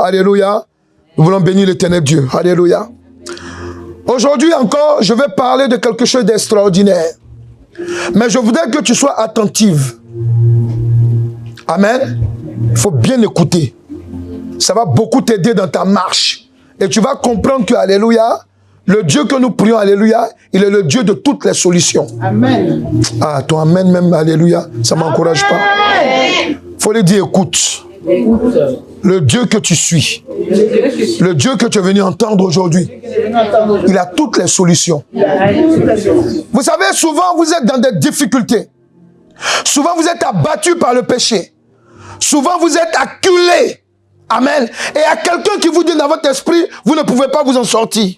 Alléluia. Nous voulons bénir l'Éternel Dieu. Alléluia. Aujourd'hui encore, je vais parler de quelque chose d'extraordinaire. Mais je voudrais que tu sois attentive. Amen. Il faut bien écouter. Ça va beaucoup t'aider dans ta marche. Et tu vas comprendre que, alléluia, le Dieu que nous prions, alléluia, il est le Dieu de toutes les solutions. Amen. Ah, ton amen même, alléluia, ça ne m'encourage pas. Il faut lui dire, écoute. Le Dieu que tu suis, le Dieu que tu es venu entendre aujourd'hui, il a toutes les solutions. Vous savez, souvent vous êtes dans des difficultés. Souvent vous êtes abattu par le péché. Souvent vous êtes acculé. Amen. Et il y a quelqu'un qui vous dit dans votre esprit, vous ne pouvez pas vous en sortir.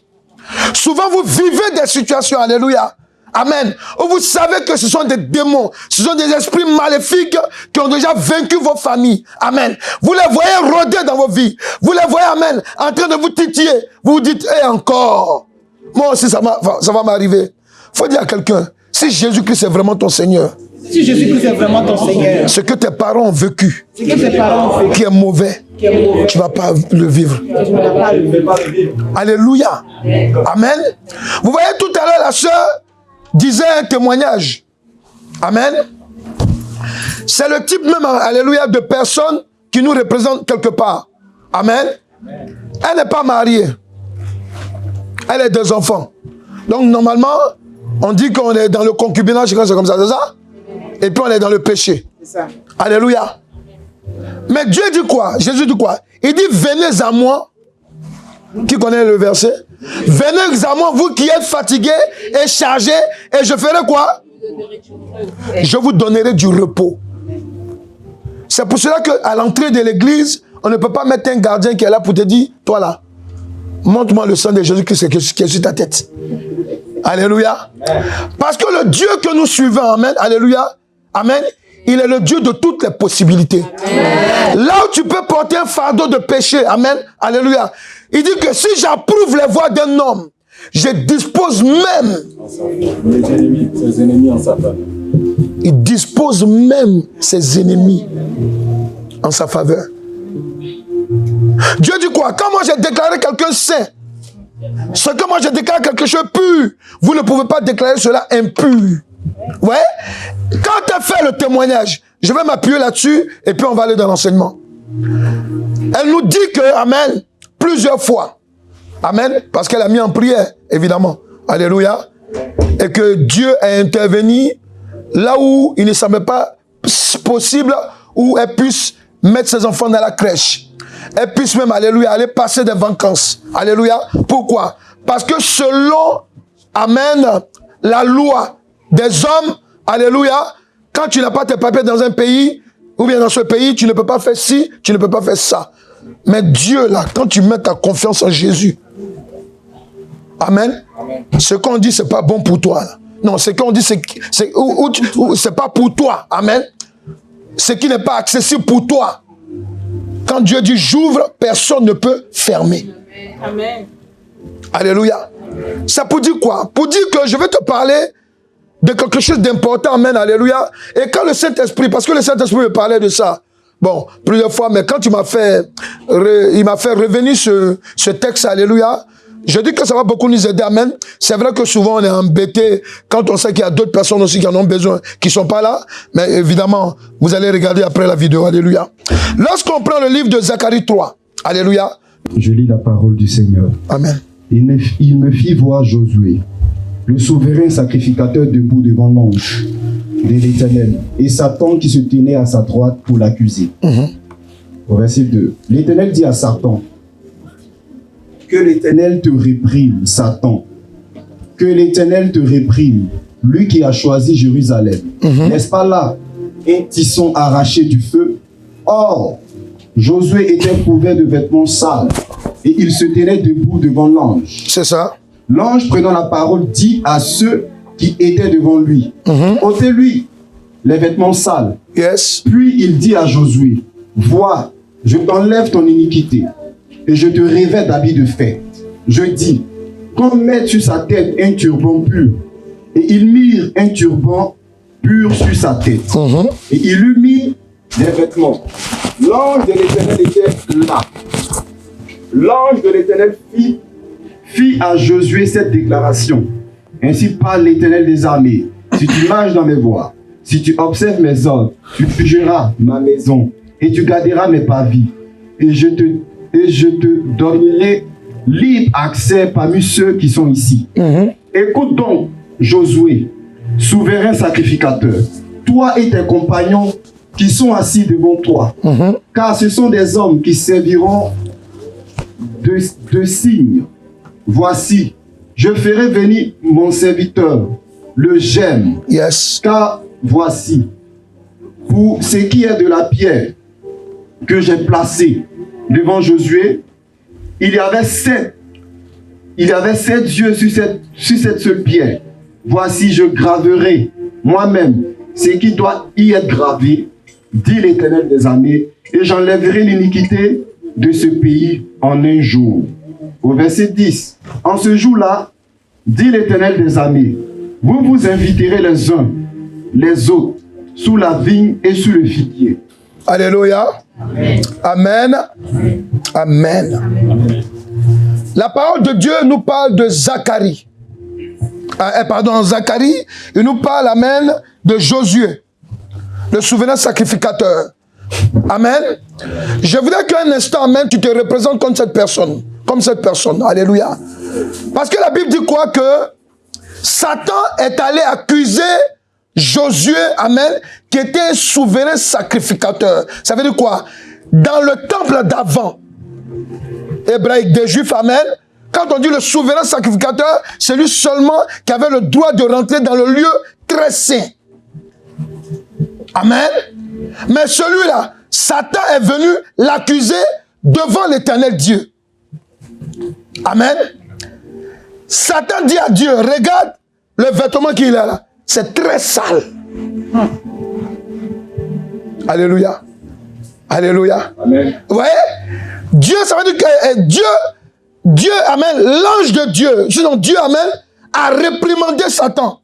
Souvent vous vivez des situations, alléluia. Amen. Où vous savez que ce sont des démons, ce sont des esprits maléfiques qui ont déjà vaincu vos familles. Amen. Vous les voyez rôder dans vos vies. Vous les voyez, amen, en train de vous titiller. Vous vous dites, et encore, moi aussi ça va m'arriver. Il faut dire à quelqu'un, si Jésus-Christ est vraiment ton Seigneur, si Jésus-Christ est vraiment ton Seigneur, ce que tes parents ont vécu, qui est mauvais, tu ne vas pas le vivre. Alléluia. Amen. Vous voyez tout à l'heure la sœur disait un témoignage. Amen. C'est le type même, alléluia, de personne qui nous représente quelque part. Amen. Elle n'est pas mariée. Elle a des enfants. Donc normalement, on dit qu'on est dans le concubinage, c'est comme ça, c'est ça? Et puis on est dans le péché. C'est ça. Alléluia. Mais Dieu dit quoi? Jésus dit quoi? Il dit, venez à moi. Qui connaît le verset? Venez à moi, vous qui êtes fatigués et chargés, et je ferai quoi? Je vous donnerai du repos. C'est pour cela qu'à l'entrée de l'église, on ne peut pas mettre un gardien qui est là pour te dire, toi là, montre-moi le sang de Jésus-Christ qui est sur ta tête. Alléluia. Parce que le Dieu que nous suivons, amen, alléluia, amen, il est le Dieu de toutes les possibilités. Amen. Là où tu peux porter un fardeau de péché, amen, alléluia, il dit que si j'approuve les voies d'un homme, je dispose même. Ses ennemis en sa faveur. Il dispose même ses ennemis en sa faveur. Dieu dit quoi? Quand moi j'ai déclaré quelqu'un saint, ce que moi je déclare quelque chose pur, vous ne pouvez pas déclarer cela impur. Ouais? Quand tu as fait le témoignage, je vais m'appuyer là-dessus et puis on va aller dans l'enseignement. Elle nous dit que, amen, plusieurs fois. Amen, parce qu'elle a mis en prière, évidemment. Alléluia. Et que Dieu a intervenu là où il ne semblait pas possible, où elle puisse mettre ses enfants dans la crèche. Elle puisse même, alléluia, aller passer des vacances. Alléluia. Pourquoi? Parce que selon, amen, la loi des hommes, alléluia, quand tu n'as pas tes papiers dans un pays, ou bien dans ce pays, tu ne peux pas faire ci, tu ne peux pas faire ça. Mais Dieu, là, quand tu mets ta confiance en Jésus, amen, ce qu'on dit, c'est pas bon pour toi. Là. Non, ce qu'on dit, c'est pas pour toi. Amen. Ce qui n'est pas accessible pour toi. Quand Dieu dit j'ouvre, personne ne peut fermer. Amen. Alléluia. Ça pour dire quoi? Pour dire que je vais te parler de quelque chose d'important. Amen. Alléluia. Et quand le Saint-Esprit, parce que le Saint-Esprit me parlait de ça, bon, plusieurs fois, mais quand il m'a fait revenir ce texte, alléluia, je dis que ça va beaucoup nous aider, amen. C'est vrai que souvent on est embêté quand on sait qu'il y a d'autres personnes aussi qui en ont besoin, qui ne sont pas là. Mais évidemment, vous allez regarder après la vidéo, alléluia. Lorsqu'on prend le livre de Zacharie 3, alléluia. Je lis la parole du Seigneur. Amen. Il me fit voir Josué, le souverain sacrificateur debout devant l'ange de l'Éternel, et Satan qui se tenait à sa droite pour l'accuser. Au verset 2, l'Éternel dit à Satan, que l'Éternel te réprime, Satan. Que l'Éternel te réprime, lui qui a choisi Jérusalem. N'est-ce pas là un tisson arraché du feu? Or, Josué était couvert de vêtements sales et il se tenait debout devant l'ange. C'est ça. L'ange prenant la parole dit à ceux qui étaient devant lui, ôtez-lui les vêtements sales. Yes. Puis il dit à Josué, vois, je t'enlève ton iniquité et je te revêt d'habits de fête. Je dis, qu'on mette sur sa tête un turban pur. Et ils mirent un turban pur sur sa tête. Et il lui mit des vêtements. L'ange de l'Éternel était là. l'ange de l'Éternel fit à Josué cette déclaration. Ainsi parle l'Éternel des armées. Si tu marches dans mes voies, si tu observes mes ordres, tu jugeras ma maison et tu garderas mes parvis. Et je te donnerai libre accès parmi ceux qui sont ici. Écoute donc, Josué, souverain sacrificateur, toi et tes compagnons qui sont assis devant toi, car ce sont des hommes qui serviront de signes. Voici, je ferai venir mon serviteur, le gemme. Yes. Car voici, pour ce qui est de la pierre que j'ai placée devant Josué, il y avait sept yeux sur cette seule pierre. Voici, je graverai moi-même ce qui doit y être gravé, dit l'Éternel des armées, et j'enlèverai l'iniquité de ce pays en un jour. Au verset 10, en ce jour-là, dit l'Éternel des armées, vous vous inviterez les uns, les autres, sous la vigne et sous le figuier. Alléluia. Amen. Amen. Amen. La parole de Dieu nous parle de Zacharie. Zacharie, il nous parle, amen, de Josué, le souverain sacrificateur. Amen. Je voudrais qu'un instant, amen, tu te représentes comme cette personne. Comme cette personne. Alléluia. Parce que la Bible dit quoi? Que Satan est allé accuser Josué, amen, qui était un souverain sacrificateur. Ça veut dire quoi? Dans le temple d'avant, hébraïque des Juifs, amen, quand on dit le souverain sacrificateur, c'est lui seulement qui avait le droit de rentrer dans le lieu très saint. Amen. Mais celui-là, Satan est venu l'accuser devant l'Éternel Dieu. Amen. Satan dit à Dieu, regarde le vêtement qu'il a là. C'est très sale. Alléluia. Alléluia. Amen. Vous voyez? Dieu, ça veut dire que Dieu, amen, l'ange de Dieu, sinon Dieu, amen, a réprimandé Satan.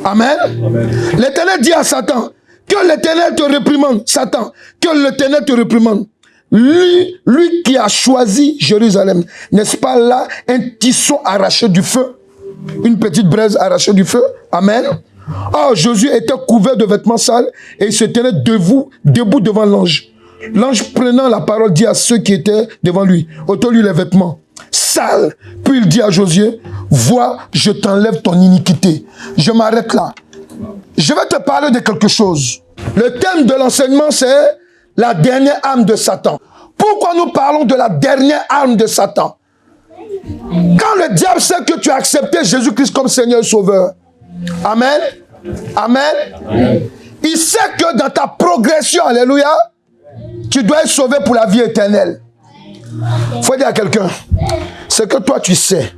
Amen. Amen. L'Éternel dit à Satan, que l'Éternel te réprimande, Satan, que l'Éternel te réprimande. Lui qui a choisi Jérusalem, n'est-ce pas là un tisson arraché du feu? Une petite braise arrachée du feu. Amen. Or, Josué était couvert de vêtements sales et il se tenait debout devant l'ange. L'ange prenant la parole dit à ceux qui étaient devant lui, ôtez-lui les vêtements sales. Puis il dit à Josué, vois, je t'enlève ton iniquité. Je m'arrête là. Je vais te parler de quelque chose. Le thème de l'enseignement, c'est la dernière arme de Satan. Pourquoi nous parlons de la dernière arme de Satan? Quand le diable sait que tu as accepté Jésus-Christ comme Seigneur et Sauveur, amen, amen, amen, il sait que dans ta progression, alléluia, tu dois être sauvé pour la vie éternelle. Il faut dire à quelqu'un, c'est que toi tu sais.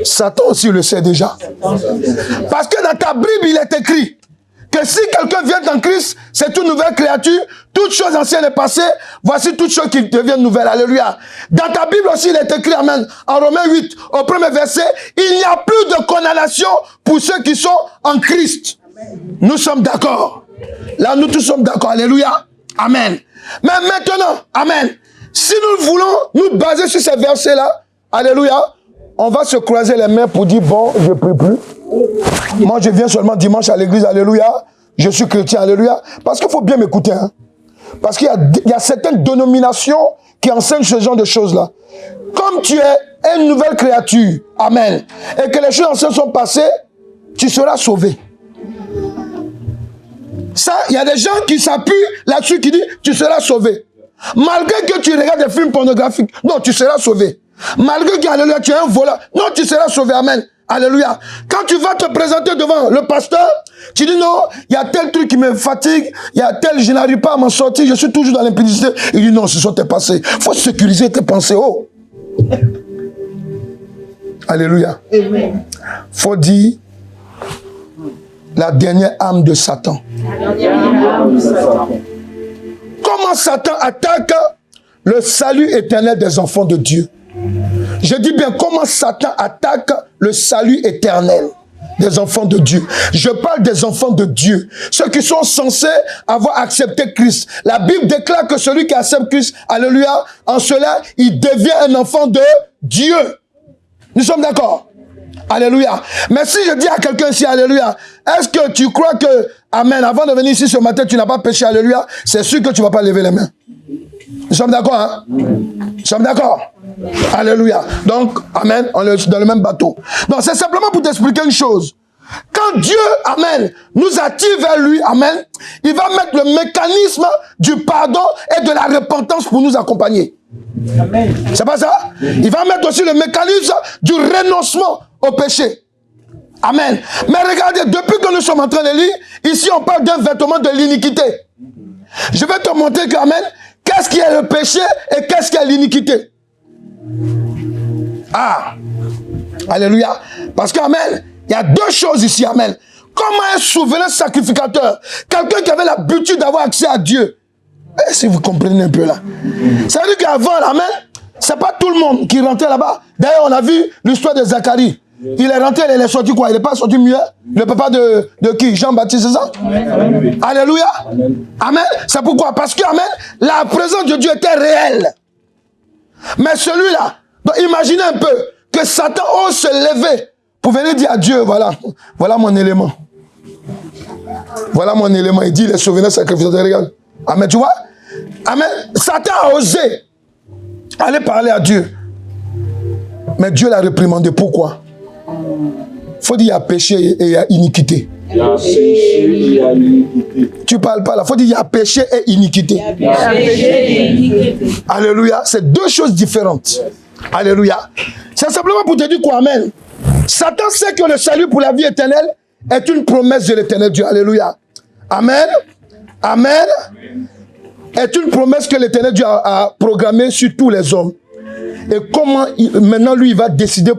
Satan aussi le sait déjà. Parce que dans ta Bible, il est écrit que si quelqu'un vient dans Christ, c'est une nouvelle créature, toute chose ancienne est passée, voici toutes choses qui deviennent nouvelles. Alléluia. Dans ta Bible aussi, il est écrit, amen, en Romains 8, au premier verset, il n'y a plus de condamnation pour ceux qui sont en Christ. Nous sommes d'accord. Là, nous tous sommes d'accord. Alléluia. Amen. Mais maintenant, amen, si nous voulons nous baser sur ces versets-là, alléluia, on va se croiser les mains pour dire, bon, je ne prie plus. Moi, je viens seulement dimanche à l'église, alléluia. Je suis chrétien, alléluia. Parce qu'il faut bien m'écouter. Hein? Parce qu'il y a certaines dénominations qui enseignent ce genre de choses-là. Comme tu es une nouvelle créature, amen, et que les choses anciennes sont passées, tu seras sauvé. Ça, il y a des gens qui s'appuient là-dessus, qui disent, tu seras sauvé. Malgré que tu regardes des films pornographiques, non, tu seras sauvé. Malgré que, alléluia, tu es un voleur, non, tu seras sauvé, amen. Alléluia. Quand tu vas te présenter devant le pasteur, tu dis non, il y a tel truc qui me fatigue, il y a tel, je n'arrive pas à m'en sortir, je suis toujours dans l'impudicité. Il dit non, ce sont tes pensées. Il faut sécuriser tes pensées. Oh. Alléluia. Il faut dire la dernière arme de Satan. Comment Satan attaque le salut éternel des enfants de Dieu? Je dis bien, comment Satan attaque le salut éternel des enfants de Dieu. Je parle des enfants de Dieu. Ceux qui sont censés avoir accepté Christ. La Bible déclare que celui qui accepte Christ, alléluia, en cela, il devient un enfant de Dieu. Nous sommes d'accord? Alléluia. Mais si je dis à quelqu'un ici, alléluia, est-ce que tu crois que, amen, avant de venir ici ce matin, tu n'as pas péché, alléluia, c'est sûr que tu ne vas pas lever les mains. Nous sommes d'accord, hein? Nous sommes d'accord? Alléluia. Donc, amen, on est dans le même bateau. Donc, c'est simplement pour t'expliquer une chose. Quand Dieu, amen, nous attire vers lui, amen, il va mettre le mécanisme du pardon et de la repentance pour nous accompagner. Amen. C'est pas ça? Il va mettre aussi le mécanisme du renoncement au péché. Amen. Mais regardez, depuis que nous sommes en train de lire, ici on parle d'un vêtement de l'iniquité. Je vais te montrer que, amen, qu'est-ce qui est le péché et qu'est-ce qui est l'iniquité? Ah, alléluia. Parce que, amen, il y a deux choses ici, amen. Comment un souverain sacrificateur, quelqu'un qui avait l'habitude d'avoir accès à Dieu, et si vous comprenez un peu là, ça veut dire qu'avant, amen, c'est pas tout le monde qui rentrait là-bas. D'ailleurs, on a vu l'histoire de Zacharie. Il est rentré, il est sorti quoi? Il n'est pas sorti mieux? Le papa de qui? Jean-Baptiste, c'est ça? Amen. Alléluia. Amen. Amen. C'est pourquoi? Parce que, amen, la présence de Dieu était réelle. Mais celui-là, donc imaginez un peu que Satan ose se lever pour venir dire à Dieu, voilà mon élément. Voilà mon élément. Il dit, les souvenirs sacrificateurs, regarde. Amen, tu vois? Amen. Satan a osé aller parler à Dieu. Mais Dieu l'a réprimandé. Pourquoi? Il faut dire il y a péché et il y a iniquité. Il y a péché et il y a iniquité. Tu parles pas là. Il faut dire il y a péché et iniquité. Il y a péché et iniquité. Alléluia. C'est deux choses différentes. Alléluia. C'est simplement pour te dire quoi, amen. Satan sait que le salut pour la vie éternelle est une promesse de l'éternel Dieu. Alléluia. Amen. Amen. Est une promesse que l'éternel Dieu a programmée sur tous les hommes. Et comment maintenant lui il va décider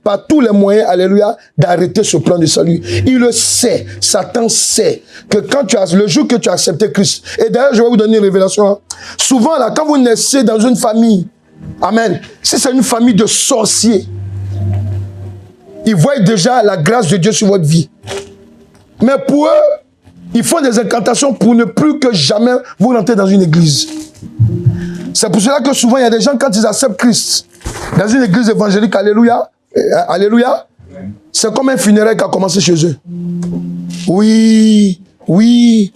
par tous les moyens, alléluia, d'arrêter ce plan de salut. Il le sait, Satan sait que quand le jour que tu as accepté Christ, et d'ailleurs je vais vous donner une révélation, hein. Souvent là, quand vous naissez dans une famille, amen, si c'est une famille de sorciers, ils voient déjà la grâce de Dieu sur votre vie. Mais pour eux, ils font des incantations pour ne plus que jamais vous rentrer dans une église. C'est pour cela que souvent, il y a des gens, quand ils acceptent Christ, dans une église évangélique, alléluia, alléluia, c'est comme un funérail qui a commencé chez eux. Oui, oui.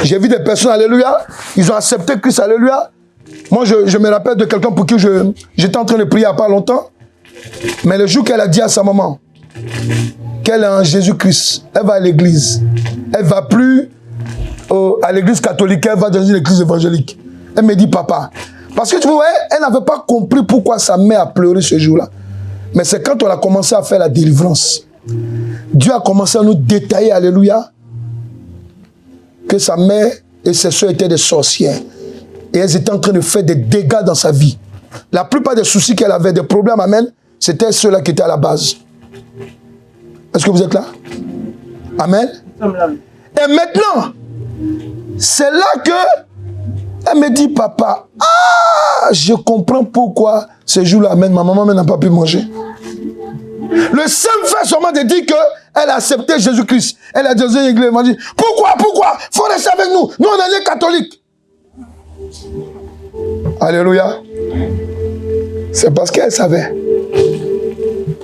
J'ai vu des personnes, alléluia, ils ont accepté Christ, alléluia. Moi, je me rappelle de quelqu'un pour qui j'étais en train de prier il n'y a pas longtemps. Mais le jour qu'elle a dit à sa maman qu'elle est en Jésus-Christ, elle va à l'église. Elle ne va plus à l'église catholique, elle va dans une église évangélique. Elle me dit, papa, parce que tu vois, elle n'avait pas compris pourquoi sa mère a pleuré ce jour-là. Mais c'est quand on a commencé à faire la délivrance. Dieu a commencé à nous détailler, alléluia, que sa mère et ses soeurs étaient des sorcières. Et elles étaient en train de faire des dégâts dans sa vie. La plupart des soucis qu'elle avait, des problèmes, amen, c'était ceux-là qui étaient à la base. Est-ce que vous êtes là? Amen. Et maintenant, c'est là que elle me dit, papa, je comprends pourquoi ce jour-là, amen, ma maman n'a pas pu manger. Le simple fait seulement de dire qu'elle a accepté Jésus-Christ. Elle a dit aux églises, elle m'a dit, pourquoi? Il faut rester avec nous. Nous, on est les catholiques. Alléluia. C'est parce qu'elle savait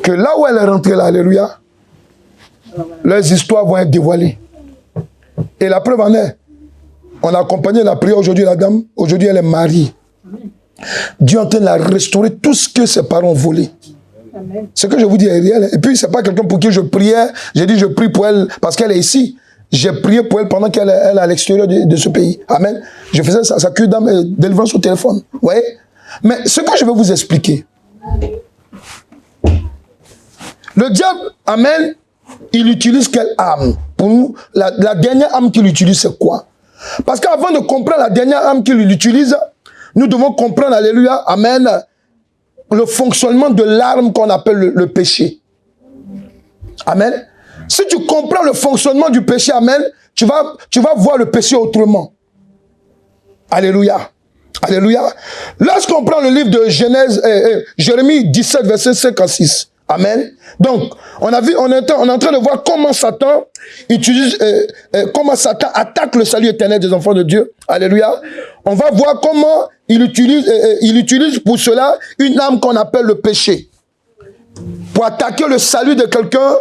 que là où elle est rentrée, là, alléluia, leurs histoires vont être dévoilées. Et la preuve en est, on a accompagné la prière aujourd'hui, la dame. Aujourd'hui, elle est mariée. Dieu est en train de la restaurer tout ce que ses parents ont volé. Amen. Ce que je vous dis est réel. Et puis, ce n'est pas quelqu'un pour qui je priais. J'ai dit, je prie pour elle parce qu'elle est ici. J'ai prié pour elle pendant qu'elle est à l'extérieur de ce pays. Amen. Je faisais sa cure d'âme et délivrance au téléphone. Vous voyez? Mais ce que je vais vous expliquer. Le diable, amen, il utilise quelle âme? Pour nous, la dernière âme qu'il utilise, c'est quoi? Parce qu'avant de comprendre la dernière âme qu'il utilise, nous devons comprendre, alléluia, amen, le fonctionnement de l'arme qu'on appelle le péché. Amen. Si tu comprends le fonctionnement du péché, amen, tu vas voir le péché autrement. Alléluia. Alléluia. Lorsqu'on prend le livre de Genèse, Jérémie 17, verset 56. Amen. Donc, on est en train de voir comment Satan utilise, comment Satan attaque le salut éternel des enfants de Dieu. Alléluia. On va voir comment il utilise pour cela une arme qu'on appelle le péché. Pour attaquer le salut de quelqu'un,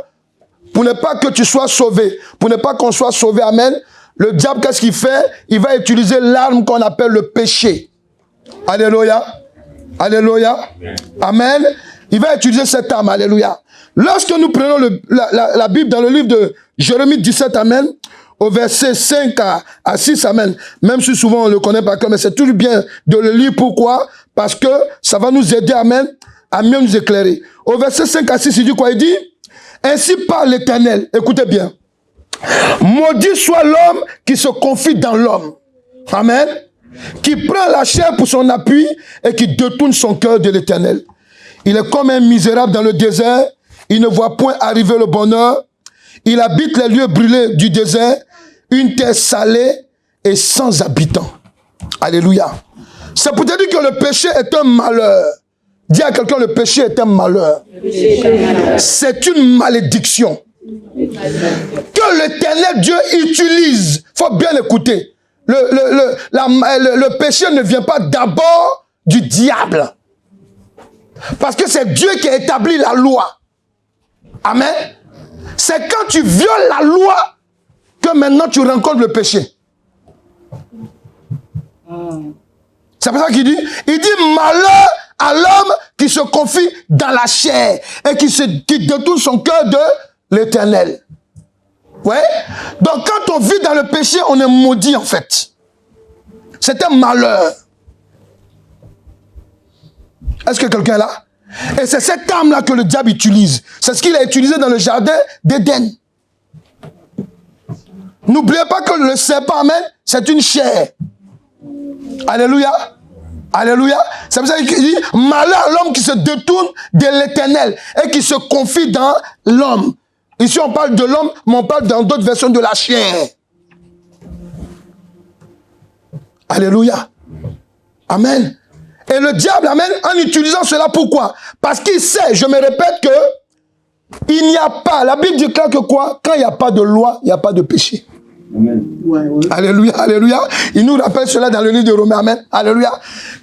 pour ne pas que tu sois sauvé, pour ne pas qu'on soit sauvé. Amen. Le diable, qu'est-ce qu'il fait? Il va utiliser l'arme qu'on appelle le péché. Alléluia. Alléluia. Amen. Il va utiliser cette arme. Alléluia. Lorsque nous prenons la Bible dans le livre de Jérémie 17, amen, au verset 5 à 6, amen, même si souvent on ne le connaît pas, mais c'est toujours bien de le lire. Pourquoi? Parce que ça va nous aider, amen, à mieux nous éclairer. Au verset 5 à 6, il dit quoi? Il dit, ainsi parle l'Éternel. Écoutez bien. Maudit soit l'homme qui se confie dans l'homme. Amen. Qui prend la chair pour son appui et qui détourne son cœur de l'Éternel. Il est comme un misérable dans le désert. Il ne voit point arriver le bonheur. Il habite les lieux brûlés du désert, une terre salée et sans habitants. Alléluia. C'est pour te dire que le péché est un malheur. Dis à quelqu'un, le péché est un malheur. C'est une malédiction. Que l'Éternel Dieu utilise. Il faut bien écouter. Le péché ne vient pas d'abord du diable. Parce que c'est Dieu qui a établi la loi. Amen. C'est quand tu violes la loi que maintenant tu rencontres le péché. C'est pour ça qu'il dit, malheur à l'homme qui se confie dans la chair et qui détourne son cœur de l'Éternel. Ouais. Donc quand on vit dans le péché, on est maudit en fait. C'est un malheur. Est-ce que quelqu'un est là? Et c'est cette arme-là que le diable utilise. C'est ce qu'il a utilisé dans le jardin d'Éden. N'oubliez pas que le serpent, amen, c'est une chair. Alléluia. Alléluia. C'est pour ça qu'il dit, malheur à l'homme qui se détourne de l'Éternel et qui se confie dans l'homme. Ici, on parle de l'homme, mais on parle dans d'autres versions de la chair. Alléluia. Amen. Et le diable, amen, en utilisant cela, pourquoi? Parce qu'il sait, je me répète, que il n'y a pas, la Bible dit clair que quoi? Quand il n'y a pas de loi, il n'y a pas de péché. Amen. Alléluia, alléluia. Il nous rappelle cela dans le livre de Romains. Amen. Alléluia.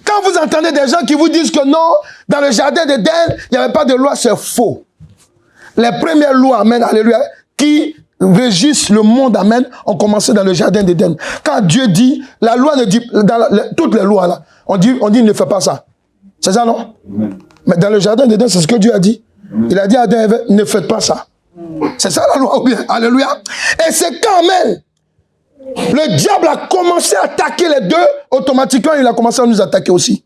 Quand vous entendez des gens qui vous disent que non, dans le jardin d'Éden, il n'y avait pas de loi, c'est faux. Les premières lois, amen, alléluia, qui régissent le monde, amen, ont commencé dans le jardin d'Éden. Quand Dieu dit, la loi ne dit, toutes les lois là, on dit ne fais pas ça. C'est ça, non? Amen. Mais dans le jardin d'Éden, c'est ce que Dieu a dit. Amen. Il a dit à Adam et Ève, ne faites pas ça. C'est ça la loi, ou bien? Alléluia. Et c'est quand même le diable a commencé à attaquer les deux, automatiquement, il a commencé à nous attaquer aussi.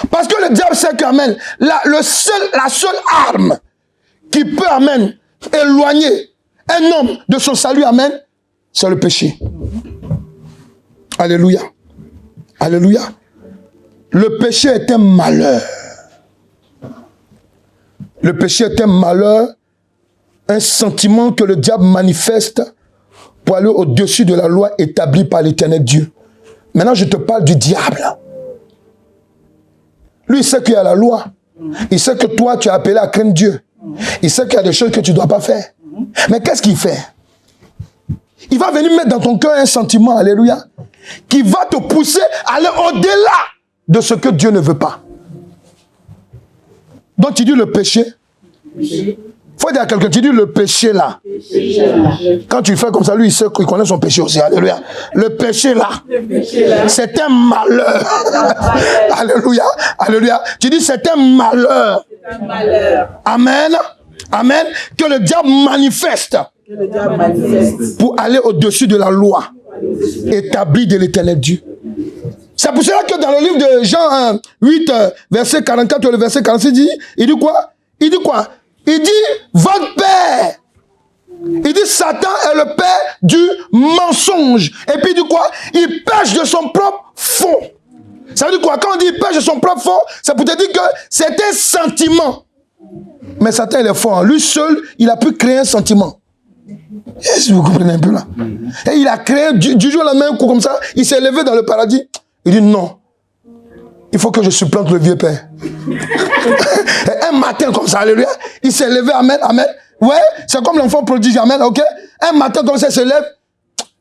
Parce que le diable sait qu'amen, la seule arme qui peut, amen, éloigner un homme de son salut, amen, c'est le péché. Alléluia. Alléluia. Le péché est un malheur. Le péché est un malheur, un sentiment que le diable manifeste pour aller au-dessus de la loi établie par l'Éternel Dieu. Maintenant, je te parle du diable. Lui, il sait qu'il y a la loi. Il sait que toi, tu es appelé à craindre Dieu. Il sait qu'il y a des choses que tu ne dois pas faire. Mais qu'est-ce qu'il fait? Il va venir mettre dans ton cœur un sentiment, alléluia, qui va te pousser à aller au-delà de ce que Dieu ne veut pas. Donc tu dis le péché. Il faut dire à quelqu'un, tu dis le péché là. Quand tu le fais comme ça, lui, il sait qu'il connaît son péché aussi. Alléluia. Le péché là, c'est un malheur. Alléluia. Alléluia. Tu dis c'est un malheur. Amen. Amen. Que le diable manifeste. Pour aller au-dessus de la loi établie de l'Éternel Dieu. C'est pour cela que dans le livre de Jean 8, verset 44 ou le verset 46, il dit quoi? Il dit quoi? Il dit, votre père. Il dit, Satan est le père du mensonge. Et puis il dit quoi? Il pêche de son propre fond. Ça veut dire quoi? Quand on dit il pêche de son propre fond, c'est pour te dire que c'est un sentiment. Mais Satan, il est fort. Lui seul, il a pu créer un sentiment. Est-ce que vous comprenez un peu là? Et il a créé, du jour au lendemain, un coup comme ça, il s'est levé dans le paradis. Il dit non. Il faut que je supplante le vieux père. Un matin comme ça, alléluia, il s'est levé, amen, amen. Ouais, c'est comme l'enfant prodige, amen, ok. Un matin comme ça, il se lève.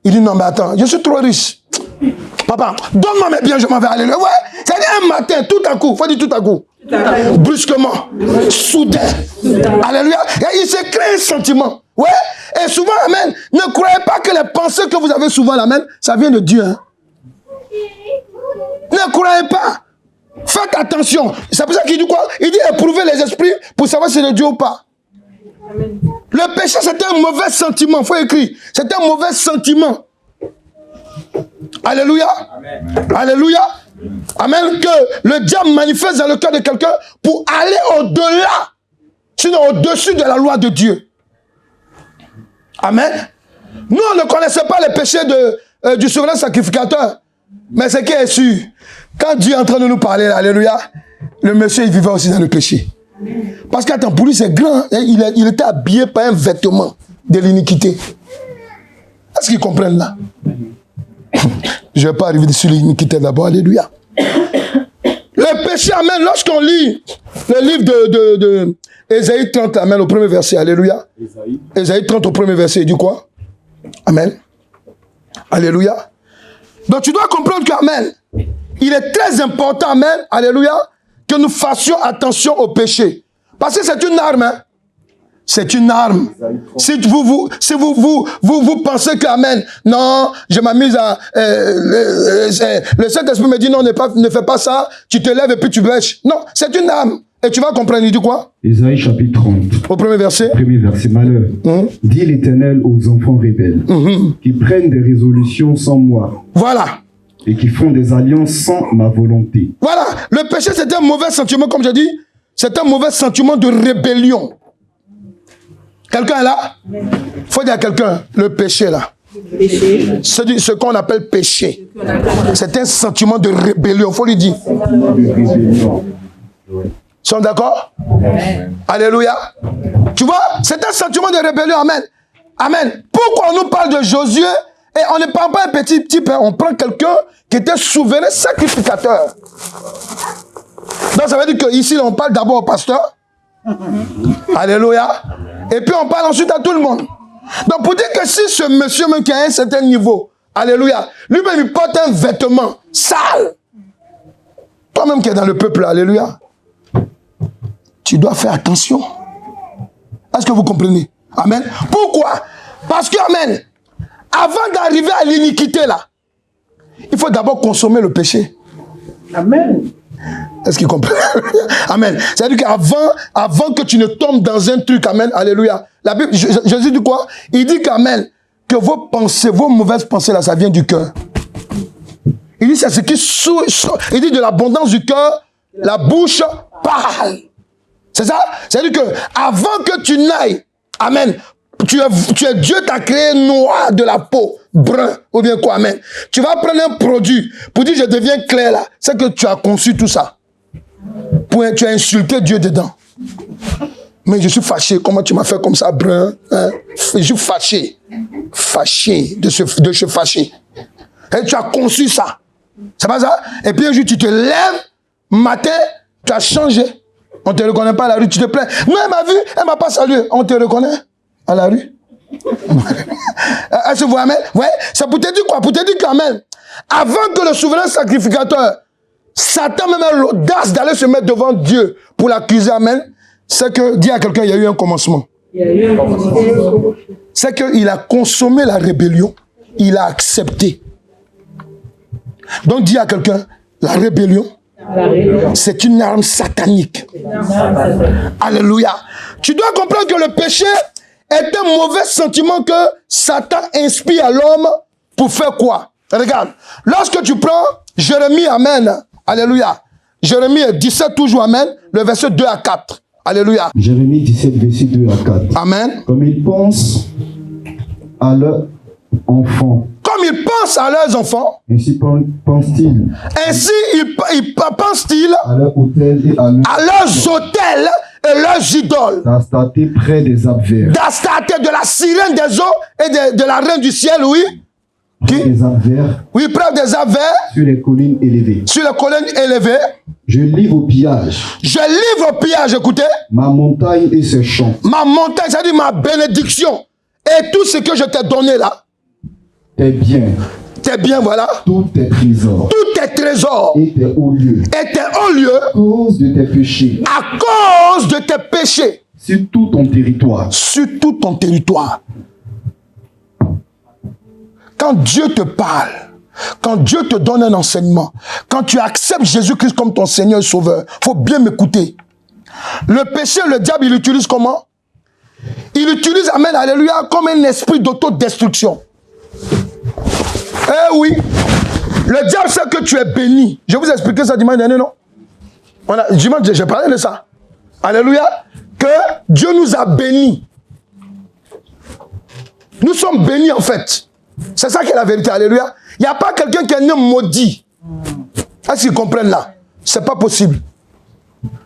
Il dit, non, mais attends, je suis trop riche. Papa, donne-moi mes biens, je m'en vais, alléluia. Ouais, c'est-à-dire un matin, tout à coup, faut dire tout à coup. Brusquement, soudain. Alléluia. Et il se crée un sentiment. Ouais, et souvent, amen, ne croyez pas que les pensées que vous avez souvent, amen, ça vient de Dieu. Hein. Ne croyez pas. Faites attention. C'est pour ça qu'il dit quoi? Il dit éprouver les esprits pour savoir si c'est de Dieu ou pas. Amen. Le péché, c'est un mauvais sentiment. Il faut écrire. C'est un mauvais sentiment. Alléluia. Amen. Alléluia. Amen. Que le diable manifeste dans le cœur de quelqu'un pour aller au-delà, sinon au-dessus de la loi de Dieu. Amen. Nous, on ne connaissait pas les péchés du souverain sacrificateur. Mais ce qui est sûr, quand Dieu est en train de nous parler, alléluia, le monsieur, il vivait aussi dans le péché. Parce qu'attends, pour lui, c'est grand. Il était habillé par un vêtement de l'iniquité. Est-ce qu'ils comprennent là? Je ne vais pas arriver sur l'iniquité d'abord, alléluia. Le péché, amen, lorsqu'on lit le livre de Ésaïe 30, amen, au premier verset, alléluia. Ésaïe 30 au premier verset, il dit quoi? Amen. Alléluia. Donc tu dois comprendre qu'amen, il est très important, amen, alléluia, que nous fassions attention au péché. Parce que c'est une arme, hein. C'est une arme. Si vous pensez que, amen, non, je m'amuse à... le Saint-Esprit me dit, non, ne fais pas ça, tu te lèves et puis tu bêches. Non, c'est une arme. Et tu vas comprendre, il dit quoi? Ésaïe chapitre 30. Au premier verset. Premier verset, malheur. Dit l'Éternel aux enfants rebelles, qui prennent des résolutions sans moi. Voilà. Et qui font des alliances sans ma volonté. Voilà. Le péché, c'est un mauvais sentiment, comme je dis. C'est un mauvais sentiment de rébellion. Quelqu'un est là? Il faut dire à quelqu'un, le péché là. C'est ce qu'on appelle péché. C'est un sentiment de rébellion, il faut lui dire. Sont d'accord? Alléluia. Tu vois, c'est un sentiment de rébellion, amen. Amen. Pourquoi on nous parle de Josué et on ne parle pas un petit type, on prend quelqu'un qui était souverain sacrificateur. Donc ça veut dire qu'ici on parle d'abord au pasteur. Alléluia. Et puis on parle ensuite à tout le monde. Donc pour dire que si ce monsieur même qui a un certain niveau, alléluia, lui-même il porte un vêtement sale. Toi-même qui es dans le peuple, alléluia, tu dois faire attention. Est-ce que vous comprenez? Amen. Pourquoi? Parce que, amen, avant d'arriver à l'iniquité là, il faut d'abord consommer le péché. Amen. Est-ce qu'ils comprennent? Amen. C'est-à-dire qu'avant que tu ne tombes dans un truc, amen, alléluia. La Bible, Jésus dit quoi? Il dit qu'amen, que vos pensées, vos mauvaises pensées là, ça vient du cœur. Il dit c'est ce qui il dit de l'abondance du cœur, la bouche parle. C'est ça? C'est-à-dire que avant que tu n'ailles, amen, tu es Dieu t'a créé noir de la peau, brun, ou bien quoi, amen. Tu vas prendre un produit pour dire je deviens clair là. C'est que tu as conçu tout ça. Tu as insulté Dieu dedans. Mais je suis fâché. Comment tu m'as fait comme ça, brun? Hein? Je suis fâché. Fâché de se fâcher. Et tu as conçu ça. C'est pas ça? Et puis un jour tu te lèves, matin, tu as changé. On ne te reconnaît pas à la rue, tu te plains. Non, elle m'a vu, elle ne m'a pas salué. On te reconnaît à la rue. Est-ce que vous voyez? Ouais, c'est pour te dire quoi? Pour te dire quand même, avant que le souverain sacrificateur, Satan même a l'audace d'aller se mettre devant Dieu pour l'accuser, amen, c'est que, dis à quelqu'un, il y a eu un commencement. C'est qu'il a consommé la rébellion, il a accepté. Donc dis à quelqu'un, la rébellion, c'est une arme satanique. Alléluia. Tu dois comprendre que le péché est un mauvais sentiment que Satan inspire à l'homme pour faire quoi? Regarde, lorsque tu prends Jérémie, amen, alléluia. Jérémie 17 toujours, amen, le verset 2 à 4. Alléluia. Jérémie 17, verset 2 à 4. Amen. Comme ils pensent à leurs enfants. Comme ils pensent à leurs enfants. Ainsi pensent-ils. Ainsi ils pensent-ils à leurs hôtels et à leurs hôtels et leurs idoles. D'Astarté près des Abvers. D'Astarté, de la sirène des eaux et de la reine du ciel, oui. Qui? Des arbres verts Oui, près des arbres verts, sur les collines élevées. sur les collines élevées. Je livre au pillage Je livre au pillage, écoutez. ma montagne et ses champs. Ma montagne, c'est-à-dire ma bénédiction. Et tout ce que je t'ai donné là, Tes biens, tes biens, voilà. tous tes trésors Tous tes trésors et tes hauts lieux. et tes hauts lieux À cause de tes péchés à cause de tes péchés sur tout ton territoire. sur tout ton territoire. Quand Dieu te parle, quand Dieu te donne un enseignement, quand tu acceptes Jésus-Christ comme ton Seigneur et Sauveur, il faut bien m'écouter. Le péché, le diable, il l'utilise comment? Il utilise, amen, alléluia, comme un esprit d'autodestruction. Eh oui, le diable sait que tu es béni. Je vous ai expliqué ça dimanche dernier, non? Dimanche, j'ai parlé de ça. Alléluia. Que Dieu nous a bénis. Nous sommes bénis en fait. C'est ça qui est la vérité. Alléluia. Il n'y a pas quelqu'un qui est né maudit. Est-ce qu'ils comprennent là? C'est pas possible.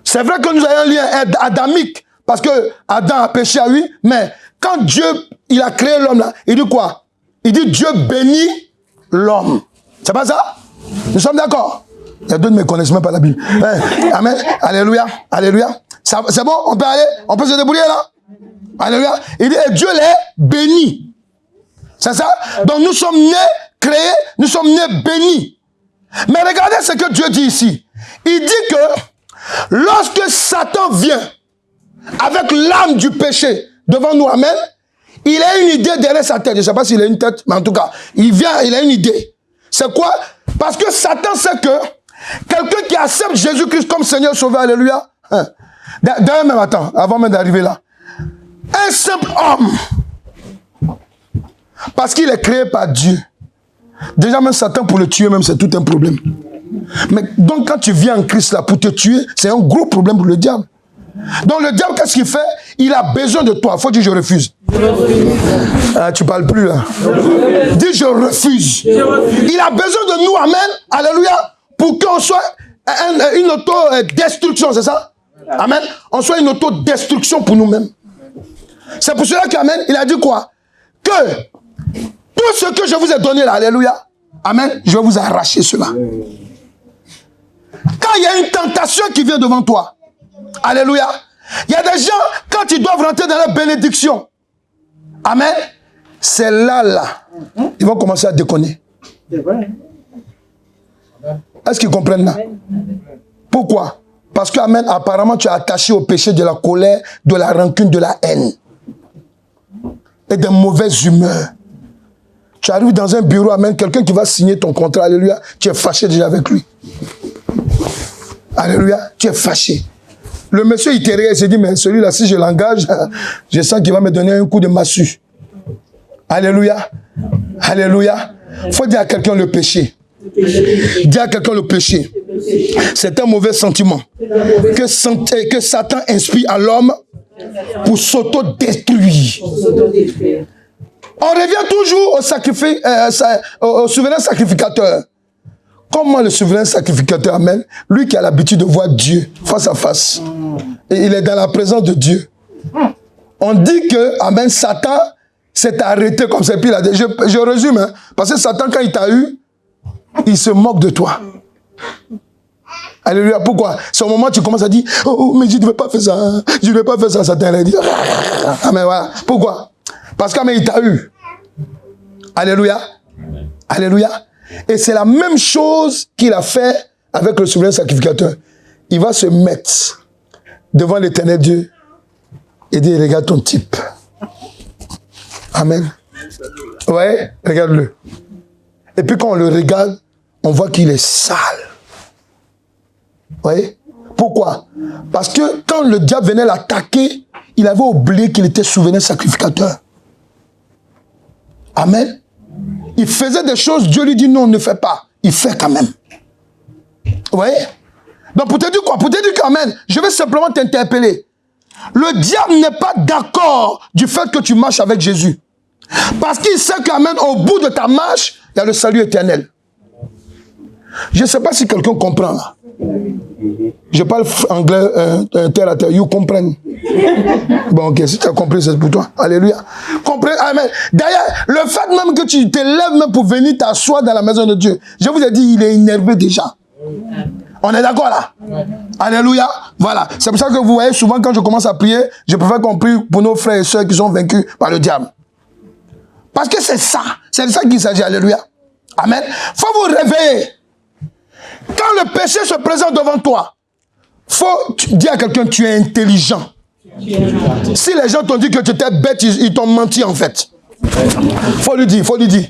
C'est vrai que nous avons un lien adamique. Parce que Adam a péché à lui. Mais quand Dieu il a créé l'homme là, il dit quoi? Il dit Dieu bénit l'homme. C'est pas ça? Nous sommes d'accord? Il y a d'autres qui ne connaissent même pas la Bible. Amen. Alléluia. Alléluia. C'est bon? On peut aller? On peut se débrouiller là? Alléluia. Il dit, et Dieu les bénit. C'est ça? Donc nous sommes nés, créés, nous sommes nés bénis. Mais regardez ce que Dieu dit ici. Il dit que lorsque Satan vient avec l'âme du péché devant nous, amen, il a une idée derrière sa tête. Je ne sais pas s'il a une tête, mais en tout cas, il vient, il a une idée. C'est quoi? Parce que Satan sait que quelqu'un qui accepte Jésus-Christ comme Seigneur Sauveur, alléluia. D'ailleurs même, attends, avant même d'arriver là. Un simple homme, parce qu'il est créé par Dieu. Déjà même Satan pour le tuer même, c'est tout un problème. Mais donc quand tu viens en Christ là pour te tuer, c'est un gros problème pour le diable. Donc le diable, qu'est-ce qu'il fait? Il a besoin de toi. Il faut dire je refuse. Tu parles plus là. Dis je refuse. Il a besoin de nous, amen, alléluia, pour qu'on soit une autodestruction, c'est ça? Amen. On soit une autodestruction pour nous-mêmes. C'est pour cela qu'amen, il a dit quoi? Que tout ce que je vous ai donné là, alléluia, amen, je vais vous arracher cela. Quand il y a une tentation qui vient devant toi, alléluia, il y a des gens, quand ils doivent rentrer dans la bénédiction, amen, c'est là, ils vont commencer à déconner. Est-ce qu'ils comprennent là? Pourquoi? Parce que, amen, apparemment, tu es attaché au péché de la colère, de la rancune, de la haine et des mauvaises humeurs. Tu arrives dans un bureau, amen, quelqu'un qui va signer ton contrat, alléluia, tu es fâché déjà avec lui. Alléluia, tu es fâché. Le monsieur, il te regarde, il se dit, mais celui-là, si je l'engage, je sens qu'il va me donner un coup de massue. Alléluia. Alléluia. Il faut dire à quelqu'un le péché. Dis à quelqu'un le péché. C'est un mauvais sentiment que Satan inspire à l'homme pour s'auto-détruire. On revient toujours au souverain sacrificateur. Comment le souverain sacrificateur, amen, lui qui a l'habitude de voir Dieu face à face, et il est dans la présence de Dieu. On dit que, amen, Satan s'est arrêté comme ça. Puis il a dit, je résume, hein, parce que Satan, quand il t'a eu, il se moque de toi. Alléluia. Pourquoi? C'est au moment où tu commences à dire, oh, mais je ne devais pas faire ça. Je ne devais pas faire ça. Satan, il a dit, amen, voilà. Pourquoi? Parce qu'il t'a eu. Alléluia. Alléluia. Et c'est la même chose qu'il a fait avec le souverain sacrificateur. Il va se mettre devant l'Éternel Dieu et dire, regarde ton type. Amen. Ouais, regarde-le. Et puis quand on le regarde, on voit qu'il est sale. Vous voyez? Pourquoi? Parce que quand le diable venait l'attaquer, il avait oublié qu'il était souverain sacrificateur. Amen. Il faisait des choses, Dieu lui dit non, ne fais pas. Il fait quand même. Vous voyez? Donc pour te dire quoi? Pour te dire qu'amen, je vais simplement t'interpeller. Le diable n'est pas d'accord du fait que tu marches avec Jésus. Parce qu'il sait qu'amen, au bout de ta marche, il y a le salut éternel. Je ne sais pas si quelqu'un comprend là. Je parle anglais terre à terre. You comprends. Bon, ok, si tu as compris, c'est pour toi. Alléluia. Comprenez. Amen. D'ailleurs, le fait même que tu te lèves même pour venir t'asseoir dans la maison de Dieu, je vous ai dit, il est énervé déjà. On est d'accord là? Alléluia. Voilà. C'est pour ça que vous voyez souvent quand je commence à prier, je préfère qu'on prie pour nos frères et sœurs qui sont vaincus par le diable. Parce que c'est ça. C'est de ça qu'il s'agit. Alléluia. Amen. Faut vous réveiller. Quand le péché se présente devant toi, faut dire à quelqu'un, tu es intelligent. Si les gens t'ont dit que tu étais bête, ils t'ont menti en fait. Faut lui dire, faut lui dire.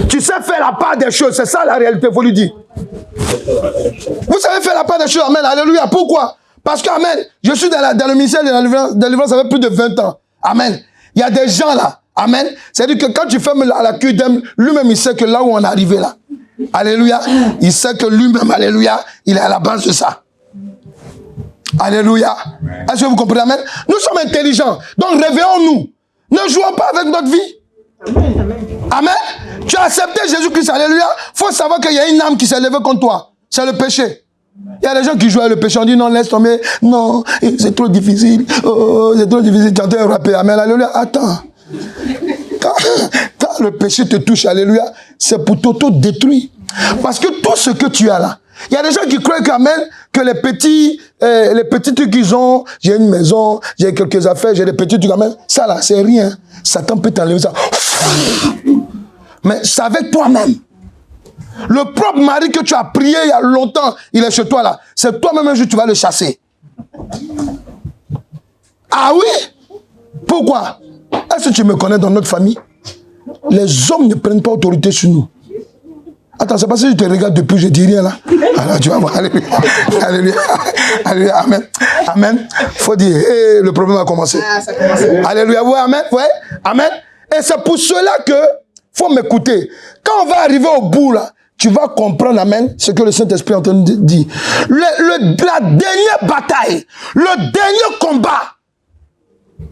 Tu sais faire la part des choses, c'est ça la réalité, faut lui dire. Vous savez faire la part des choses, amen, alléluia. Pourquoi? Parce que, amen, je suis dans le ministère de la délivrance, ça fait plus de 20 ans. Amen. Il y a des gens là, amen. C'est-à-dire que quand tu fermes la queue d'âme, lui-même il sait que là où on est arrivé là. Alléluia. Il sait que lui-même, alléluia, il est à la base de ça. Alléluia. Est-ce que vous comprenez, amen? Nous sommes intelligents. Donc réveillons-nous. Ne jouons pas avec notre vie. Amen. Tu as accepté Jésus-Christ, alléluia. Il faut savoir qu'il y a une âme qui s'est levée contre toi. C'est le péché. Il y a des gens qui jouent avec le péché. On dit non, laisse tomber. Non, c'est trop difficile. Oh, c'est trop difficile. Tu entends rapper. Amen, alléluia. Attends. Quand le péché te touche, alléluia, c'est pour t'auto-détruire. Parce que tout ce que tu as là, il y a des gens qui croient que les petits trucs qu'ils ont, j'ai une maison, j'ai quelques affaires, j'ai des petits trucs, amen, ça là, c'est rien. Satan peut t'enlever ça. Mais c'est avec toi-même. Le propre mari que tu as prié il y a longtemps, il est chez toi là. C'est toi-même un jour tu vas le chasser. Ah oui? Pourquoi? Est-ce que tu me connais dans notre famille? Les hommes ne prennent pas autorité sur nous. Attends, c'est parce que je te regarde depuis, je dis rien là. Alors tu vas voir, alléluia, alléluia, alléluia, amen, amen. Faut dire, hey, le problème a commencé. Alléluia, ouais, amen, ouais, amen. Et c'est pour cela que faut m'écouter. Quand on va arriver au bout là, tu vas comprendre, amen, ce que le Saint-Esprit est en train de dire. La dernière bataille, le dernier combat.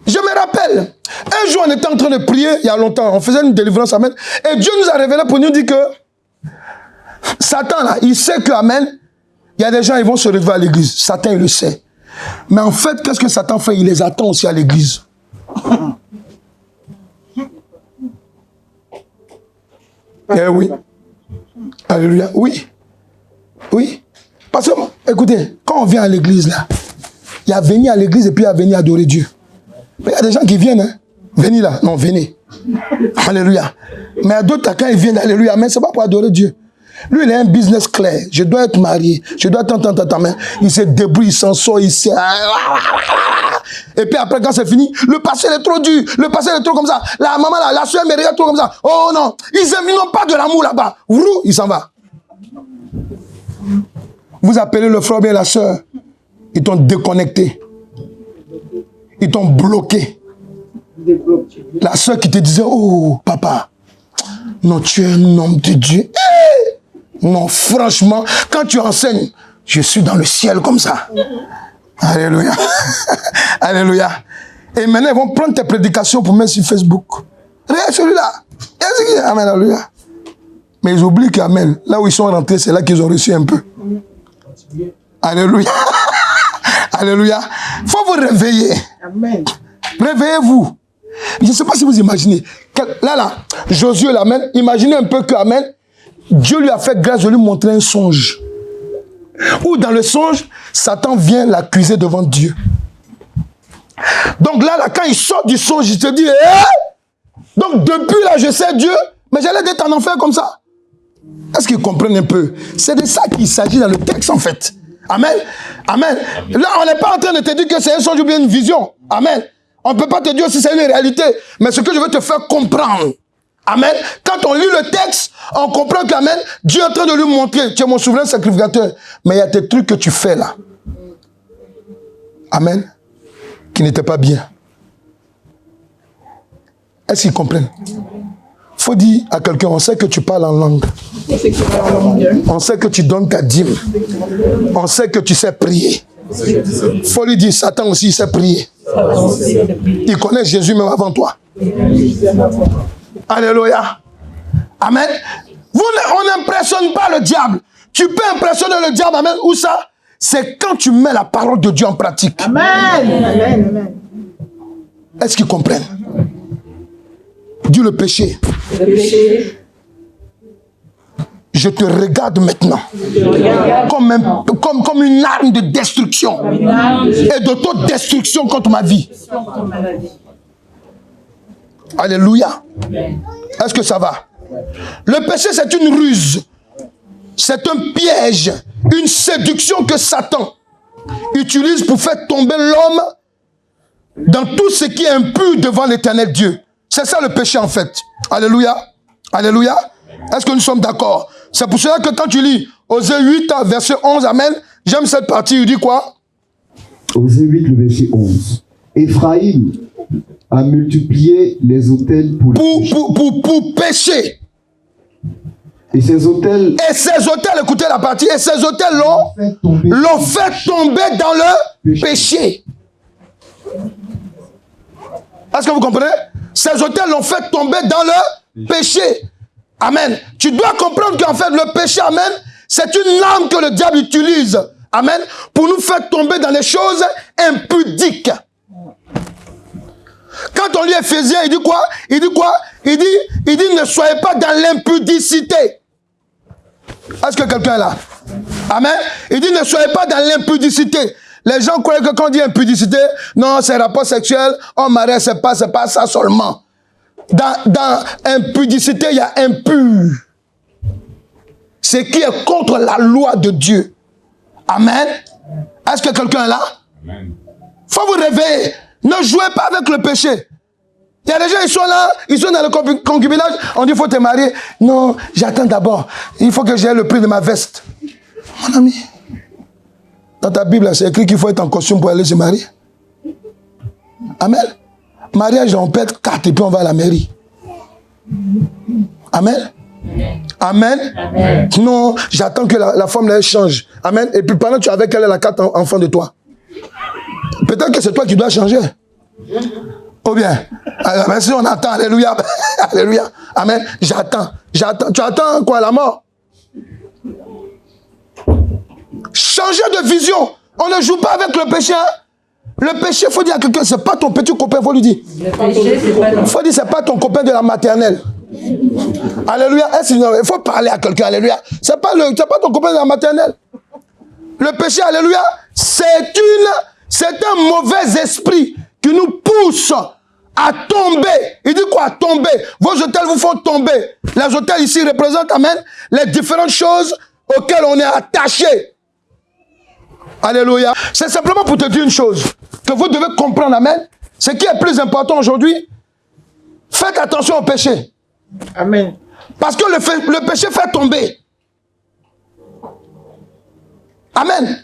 Je me rappelle, un jour on était en train de prier, il y a longtemps, on faisait une délivrance, amen. Et Dieu nous a révélé pour nous dire que Satan là, il sait que, amen, il y a des gens, ils vont se retrouver à l'église. Satan, il le sait. Mais en fait, qu'est-ce que Satan fait? Il les attend aussi à l'église. Eh oui. Alléluia. Oui. Oui. Parce que, écoutez, quand on vient à l'église là, il y a venir à l'église et puis il y a venir adorer Dieu. Mais il y a des gens qui viennent, hein. Venez là. Non, venez. Alléluia. Mais il y a d'autres, quand ils viennent, alléluia, mais c'est pas pour adorer Dieu. Lui, il a un business clair. Je dois être marié. Je dois tant. Il se débrouille, il s'en sort, il se... Et puis après, quand c'est fini, le passé est trop dur. Le passé est trop comme ça. La maman, là, la soeur me regarde trop comme ça. Oh non, ils n'ont pas de l'amour là-bas. Vrou, il s'en va. Vous appelez le frère et la soeur. Ils t'ont déconnecté. Ils t'ont bloqué. La soeur qui te disait, oh, papa, non, tu es un homme de Dieu. Hey! Non, franchement, quand tu enseignes, je suis dans le ciel comme ça. Alléluia. Alléluia. Et maintenant, ils vont prendre tes prédications pour mettre sur Facebook. Regarde celui-là. Amen, alléluia. Mais ils oublient qu'amen, là où ils sont rentrés, c'est là qu'ils ont reçu un peu. Alléluia. Alléluia. Il faut vous réveiller. Amen. Réveillez-vous. Je ne sais pas si vous imaginez. Là, Josué l'amène. Imaginez un peu que, amen, Dieu lui a fait grâce de lui montrer un songe. Où dans le songe, Satan vient l'accuser devant Dieu. Donc là, quand il sort du songe, il se dit, donc depuis là, je sais Dieu, mais j'allais être en enfer comme ça. Est-ce qu'ils comprennent un peu? C'est de ça qu'il s'agit dans le texte en fait. Amen. Amen. Là, on n'est pas en train de te dire que c'est un songe ou bien une vision. Amen. On ne peut pas te dire si c'est une réalité. Mais ce que je veux te faire comprendre. Amen. Quand on lit le texte, on comprend qu'amen, Dieu est en train de lui montrer, tu es mon souverain sacrificateur. Mais il y a des trucs que tu fais là. Amen. Qui n'étaient pas bien. Est-ce qu'ils comprennent? Il faut dire à quelqu'un, on sait que tu parles en langue. On sait que tu donnes ta dîme. On sait que tu sais prier. Il faut lui dire, Satan aussi il sait prier. Il connaît Jésus même avant toi. Alléluia. Amen. On n'impressionne pas le diable. Tu peux impressionner le diable, amen. Où ça? C'est quand tu mets la parole de Dieu en pratique. Amen. Amen. Amen. Est-ce qu'ils comprennent? Dis le péché. Le péché. Je te regarde maintenant comme une arme de destruction et d'autodestruction contre ma vie. Alléluia. Est-ce que ça va? Le péché, c'est une ruse. C'est un piège, une séduction que Satan utilise pour faire tomber l'homme dans tout ce qui est impur devant l'Éternel Dieu. C'est ça le péché en fait. Alléluia. Alléluia. Est-ce que nous sommes d'accord? C'est pour cela que quand tu lis Osée 8, verset 11, amen, j'aime cette partie, il dit quoi? Osée 8, le verset 11. Éphraïm a multiplié les autels pour pécher. Et ces autels, écoutez la partie, et ces autels l'ont fait tomber dans le péché. Est-ce que vous comprenez? Ces autels l'ont fait tomber dans le péché. Amen. Tu dois comprendre qu'en fait, le péché, amen, c'est une arme que le diable utilise. Amen. Pour nous faire tomber dans les choses impudiques. Quand on lit Éphésiens, il dit quoi? Il dit quoi? Il dit ne soyez pas dans l'impudicité. Est-ce que quelqu'un est là? Amen. Il dit ne soyez pas dans l'impudicité. Les gens croient que quand on dit impudicité, non, c'est rapport sexuel, on marié, c'est pas ça seulement. Dans impudicité, il y a impur. C'est qui est contre la loi de Dieu. Amen. Est-ce que quelqu'un est là? Amen. Faut vous réveiller. Ne jouez pas avec le péché. Il y a des gens, ils sont là, ils sont dans le concubinage. On dit, il faut te marier. Non, j'attends d'abord. Il faut que j'aie le prix de ma veste. Mon ami, dans ta Bible, c'est écrit qu'il faut être en costume pour aller se marier. Amen. Mariage, on pète 4 et puis on va à la mairie. Amen. Amen. Amen. Non, j'attends que la femme elle change. Amen. Et puis pendant que tu es avec elle, elle a 4 enfants de toi. Peut-être que c'est toi qui dois changer. Ou bien, si on attend, alléluia, alléluia, amen, j'attends. Tu attends quoi, la mort? Changer de vision. On ne joue pas avec le péché. Hein? Le péché, il faut dire à quelqu'un, c'est pas ton petit copain, il faut lui dire. Le péché, c'est pas ton... Il faut dire, c'est pas ton copain de la maternelle. Alléluia. Il faut parler à quelqu'un, alléluia. C'est pas ton copain de la maternelle. Le péché, alléluia, c'est un mauvais esprit qui nous pousse à tomber. Il dit quoi? Tomber. Vos hôtels vous font tomber. Les hôtels ici représentent, amen, les différentes choses auxquelles on est attaché. Alléluia. C'est simplement pour te dire une chose que vous devez comprendre, amen. Ce qui est plus important aujourd'hui, faites attention au péché. Amen. Parce que le péché fait tomber. Amen.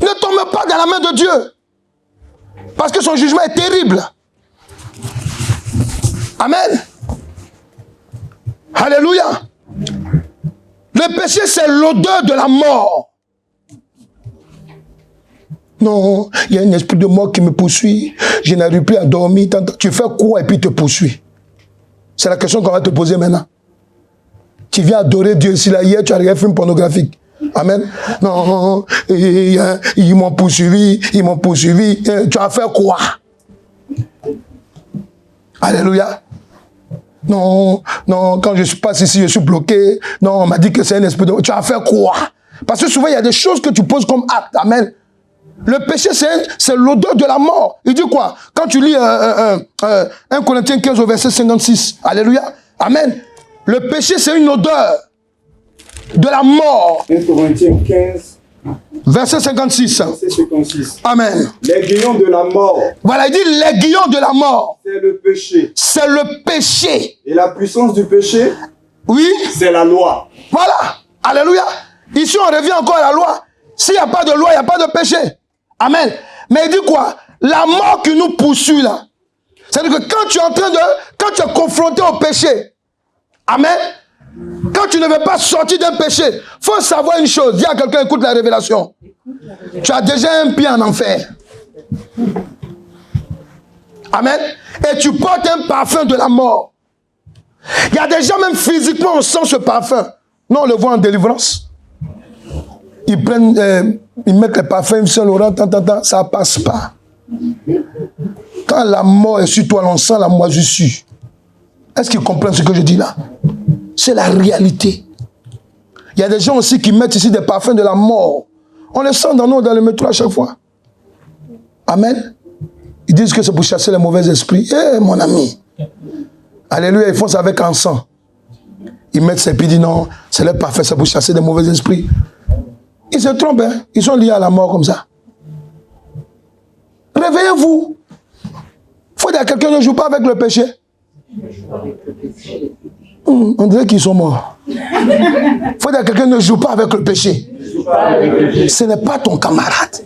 Ne tombe pas dans la main de Dieu. Parce que son jugement est terrible. Amen. Alléluia. Le péché, c'est l'odeur de la mort. Non, il y a un esprit de mort qui me poursuit. Je n'arrive plus à dormir. Tu fais quoi et puis te poursuit? C'est la question qu'on va te poser maintenant. Tu viens adorer Dieu ici, là. Hier, tu as regardé un film pornographique. Amen. Non, ils m'ont poursuivi. Tu as fait quoi? Alléluia. Non, quand je passe ici, je suis bloqué. Non, on m'a dit que c'est un esprit de... Tu as fait quoi? Parce que souvent, il y a des choses que tu poses comme acte. Amen. Le péché, c'est l'odeur de la mort. Il dit quoi? Quand tu lis 1 Corinthiens 15 au verset 56. Alléluia. Amen. Le péché, c'est une odeur de la mort. 1 Corinthiens 15. Verset 56. Verset 56. Amen. L'aiguillon de la mort. Voilà, il dit l'aiguillon de la mort. C'est le péché. C'est le péché. Et la puissance du péché, oui, c'est la loi. Voilà. Alléluia. Ici, on revient encore à la loi. S'il n'y a pas de loi, il n'y a pas de péché. Amen. Mais il dit quoi? La mort qui nous poursuit là. C'est-à-dire que quand tu es confronté au péché, amen, quand tu ne veux pas sortir d'un péché, il faut savoir une chose. Dis à quelqu'un, écoute la révélation. Tu as déjà un pied en enfer. Amen. Et tu portes un parfum de la mort. Il y a des gens, même physiquement, on sent ce parfum. Non, on le voit en délivrance. ils prennent, ils mettent les parfums Saint-Laurent, ça ne passe pas. Quand la mort est sur toi, l'encens, la moisissure. Est-ce qu'ils comprennent ce que je dis là? C'est la réalité. Il y a des gens aussi qui mettent ici des parfums de la mort. On les sent dans le métro à chaque fois. Amen. Ils disent que c'est pour chasser les mauvais esprits. Eh, mon ami. Alléluia, ils font ça avec encens. Ils mettent ça et puis ils disent non, c'est le parfum, c'est pour chasser des mauvais esprits. Ils se trompent, hein? Ils sont liés à la mort comme ça. Réveillez-vous. Il faut dire à quelqu'un ne joue pas avec le péché. On dirait qu'ils sont morts. Il faut dire à quelqu'un ne joue pas avec le péché. Ce n'est pas ton camarade.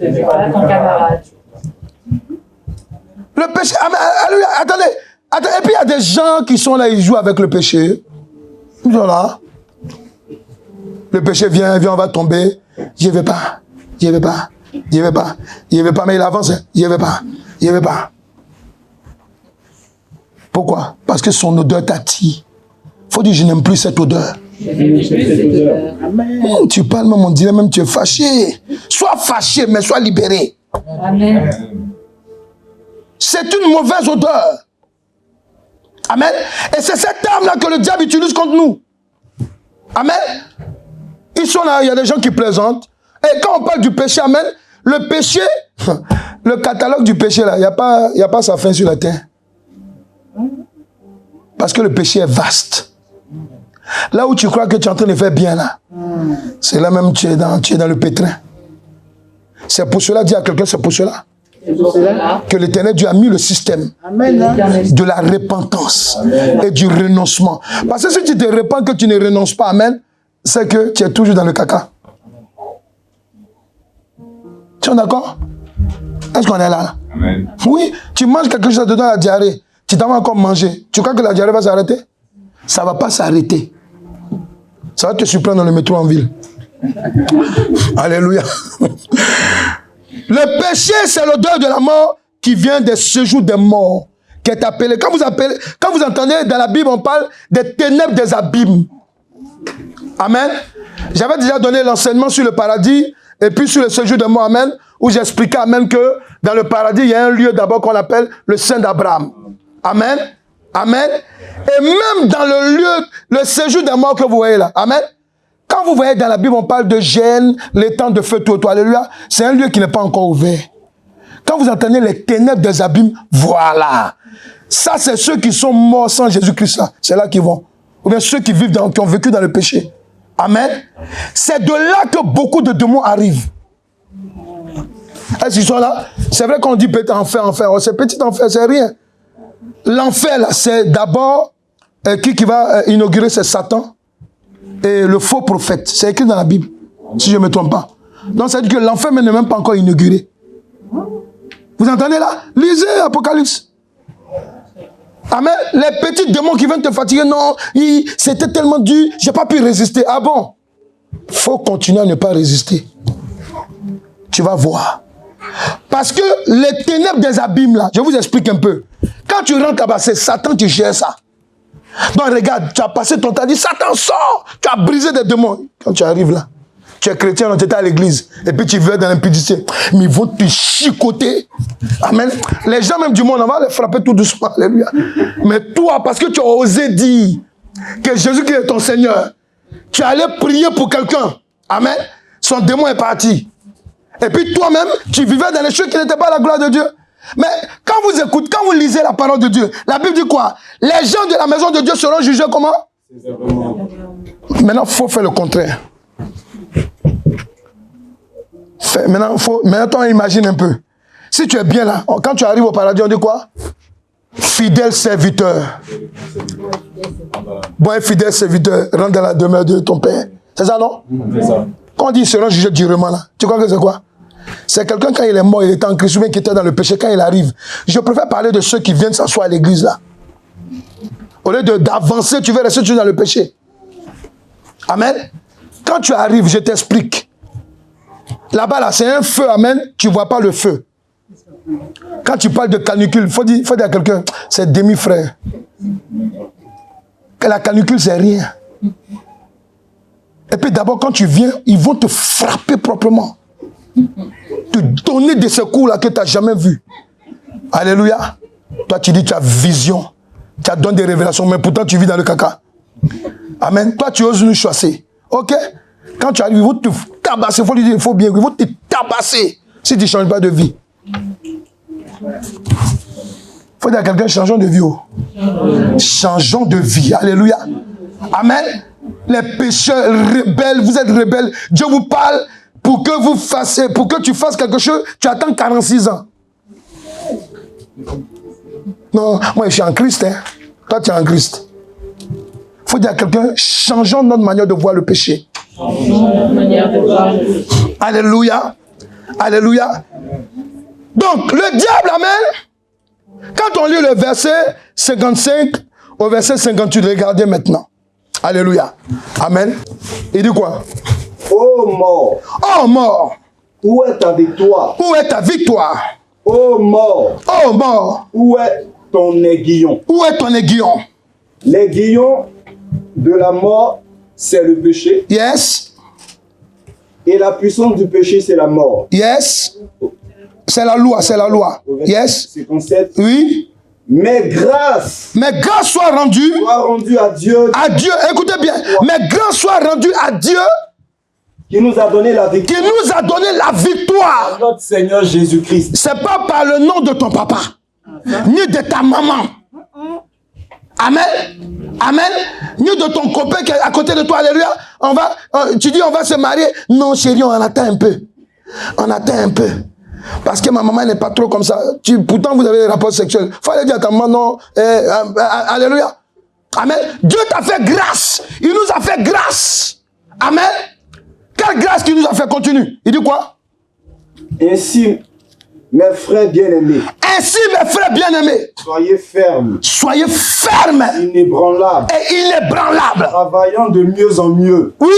Le péché. Attendez. Et puis il y a des gens qui sont là, ils jouent avec le péché. Ils sont là. Le péché vient, on va tomber. Je ne vais pas. Je ne vais pas. Je ne vais pas. Je ne vais pas, mais il avance. Je ne vais pas. Je ne vais pas. Pourquoi? Parce que son odeur t'attire. Il faut dire, je n'aime plus cette odeur. Oh, tu parles même, on dirait même tu es fâché. Sois fâché, mais sois libéré. Amen. C'est une mauvaise odeur. Amen. Et c'est cette arme-là que le diable utilise contre nous. Amen. Ils sont là, il y a des gens qui plaisantent. Et quand on parle du péché, amen, le péché, le catalogue du péché, là, il n'y a pas sa fin sur la terre. Parce que le péché est vaste. Là où tu crois que tu es en train de faire bien, là, c'est là même tu es dans le pétrin. C'est pour cela, dis à quelqu'un, c'est pour cela que l'Éternel Dieu a mis le système de la repentance et du renoncement. Parce que si tu te repens que tu ne renonces pas, amen, c'est que tu es toujours dans le caca. Tu es d'accord? Est-ce qu'on est là? Amen. Oui, tu manges quelque chose, ça te donne la diarrhée. Tu t'en vas encore manger. Tu crois que la diarrhée va s'arrêter? Ça ne va pas s'arrêter. Ça va te surprendre dans le métro en ville. Alléluia. Le péché, c'est l'odeur de la mort qui vient des séjours des morts, qui est appelé. Quand vous entendez dans la Bible, on parle des ténèbres des abîmes. Amen. J'avais déjà donné l'enseignement sur le paradis et puis sur le séjour des morts, amen, où j'expliquais, amen, que dans le paradis, il y a un lieu d'abord qu'on appelle le sein d'Abraham. Amen. Amen. Et même dans le lieu, le séjour des morts que vous voyez là. Amen. Quand vous voyez dans la Bible, on parle de gêne, les temps de feu, tout. Alléluia. C'est un lieu qui n'est pas encore ouvert. Quand vous entendez les ténèbres des abîmes, voilà. Ça, c'est ceux qui sont morts sans Jésus-Christ. C'est là qu'ils vont. Ou bien ceux qui vivent qui ont vécu dans le péché. Amen. C'est de là que beaucoup de démons arrivent. Est-ce qu'ils sont là? C'est vrai qu'on dit petit enfer. Oh, c'est petit enfer, c'est rien. L'enfer, là, c'est d'abord qui va inaugurer, c'est Satan et le faux prophète. C'est écrit dans la Bible, si je ne me trompe pas. Donc, ça veut dire que l'enfer n'est même pas encore inauguré. Vous entendez là? Lisez Apocalypse. Amen. Les petits démons qui viennent te fatiguer, non, c'était tellement dur, je n'ai pas pu résister. Ah bon? Il faut continuer à ne pas résister. Tu vas voir. Parce que les ténèbres des abîmes, là, je vous explique un peu. Quand tu rentres là-bas, c'est Satan qui gère ça. Donc regarde, tu as passé ton temps, dit Satan sort, tu as brisé des démons. Quand tu arrives là, tu es chrétien, tu étais à l'église, et puis tu veux dans l'impudicité. Mais ils vont te chicoter. Amen. Les gens même du monde, on va les frapper tout doucement. Alléluia. Mais toi, parce que tu as osé dire que Jésus-Christ est ton Seigneur, tu allais prier pour quelqu'un. Amen. Son démon est parti. Et puis toi-même, tu vivais dans les choses qui n'étaient pas la gloire de Dieu. Mais quand vous écoutez, quand vous lisez la parole de Dieu, la Bible dit quoi? Les gens de la maison de Dieu seront jugés comment? Maintenant, il faut faire le contraire. Maintenant, imagine un peu. Si tu es bien là, quand tu arrives au paradis, on dit quoi? Fidèle serviteur. Bon, fidèle serviteur, rentre dans la demeure de ton Père. C'est ça, non? C'est ça. Quand on dit ils seront jugés durement là, tu crois que c'est quoi? C'est quelqu'un, quand il est mort, il était en Christ, ou bien qui était dans le péché, quand il arrive. Je préfère parler de ceux qui viennent s'asseoir à l'église là. Au lieu d'avancer, tu vas rester toujours dans le péché. Amen. Quand tu arrives, je t'explique. Là-bas, là, c'est un feu, amen, tu ne vois pas le feu. Quand tu parles de canicule, il faut dire à quelqu'un, c'est demi-frère. La canicule, c'est rien. Et puis d'abord, quand tu viens, ils vont te frapper proprement. Te donner des secours là que tu n'as jamais vus. Alléluia. Toi, tu dis, tu as vision. Tu as donné des révélations, mais pourtant, tu vis dans le caca. Amen. Toi, tu oses nous chasser. Ok? Quand tu arrives, ils vont te tabasser. Il faut lui dire, il faut bien. Ils vont te tabasser si tu ne changes pas de vie. Il faut dire à quelqu'un, changeons de vie. Oh. Changeons de vie. Alléluia. Amen. Les pécheurs rebelles, vous êtes rebelles. Dieu vous parle pour que tu fasses quelque chose. Tu attends 46 ans. Non, moi je suis en Christ. Hein. Toi tu es en Christ. Il faut dire à quelqu'un, changeons notre manière de voir le péché. Alléluia. Alléluia. Donc, le diable, amen. Quand on lit le verset 55 au verset 58, regardez maintenant. Alléluia. Amen. Il dit quoi? Ô mort, Oh mort, où est ta victoire? où est ta victoire? Ô mort, Oh mort, où est ton aiguillon? où est ton aiguillon? L'aiguillon de la mort, c'est le péché. Yes, Et la puissance du péché, c'est la mort. yes. C'est la loi, c'est la loi. Au verset Yes, 57. oui. Mais grâce Mais grâce soit rendue soit rendue à Dieu à Dieu. Écoutez bien. Mais grâce soit rendue à Dieu qui nous a donné la qui victoire. nous a donné la victoire. Notre Seigneur Jésus-Christ. C'est pas par le nom de ton papa, ni de ta maman. Amen. Amen. Ni de ton copain qui est à côté de toi. Alléluia. Tu dis on va se marier. Non, chérie, on attend un peu. On attend un peu. Parce que ma maman n'est pas trop comme ça. Pourtant, vous avez des rapports sexuels. Il faut aller dire à ta maman, non. Alléluia. Amen. Dieu t'a fait grâce. Il nous a fait grâce. Amen. Quelle grâce qu'il nous a fait? Continue. Il dit quoi? Ainsi, mes frères bien-aimés, Ainsi, mes frères bien-aimés, soyez fermes, soyez fermes inébranlables, et inébranlables. travaillant de mieux en mieux Oui.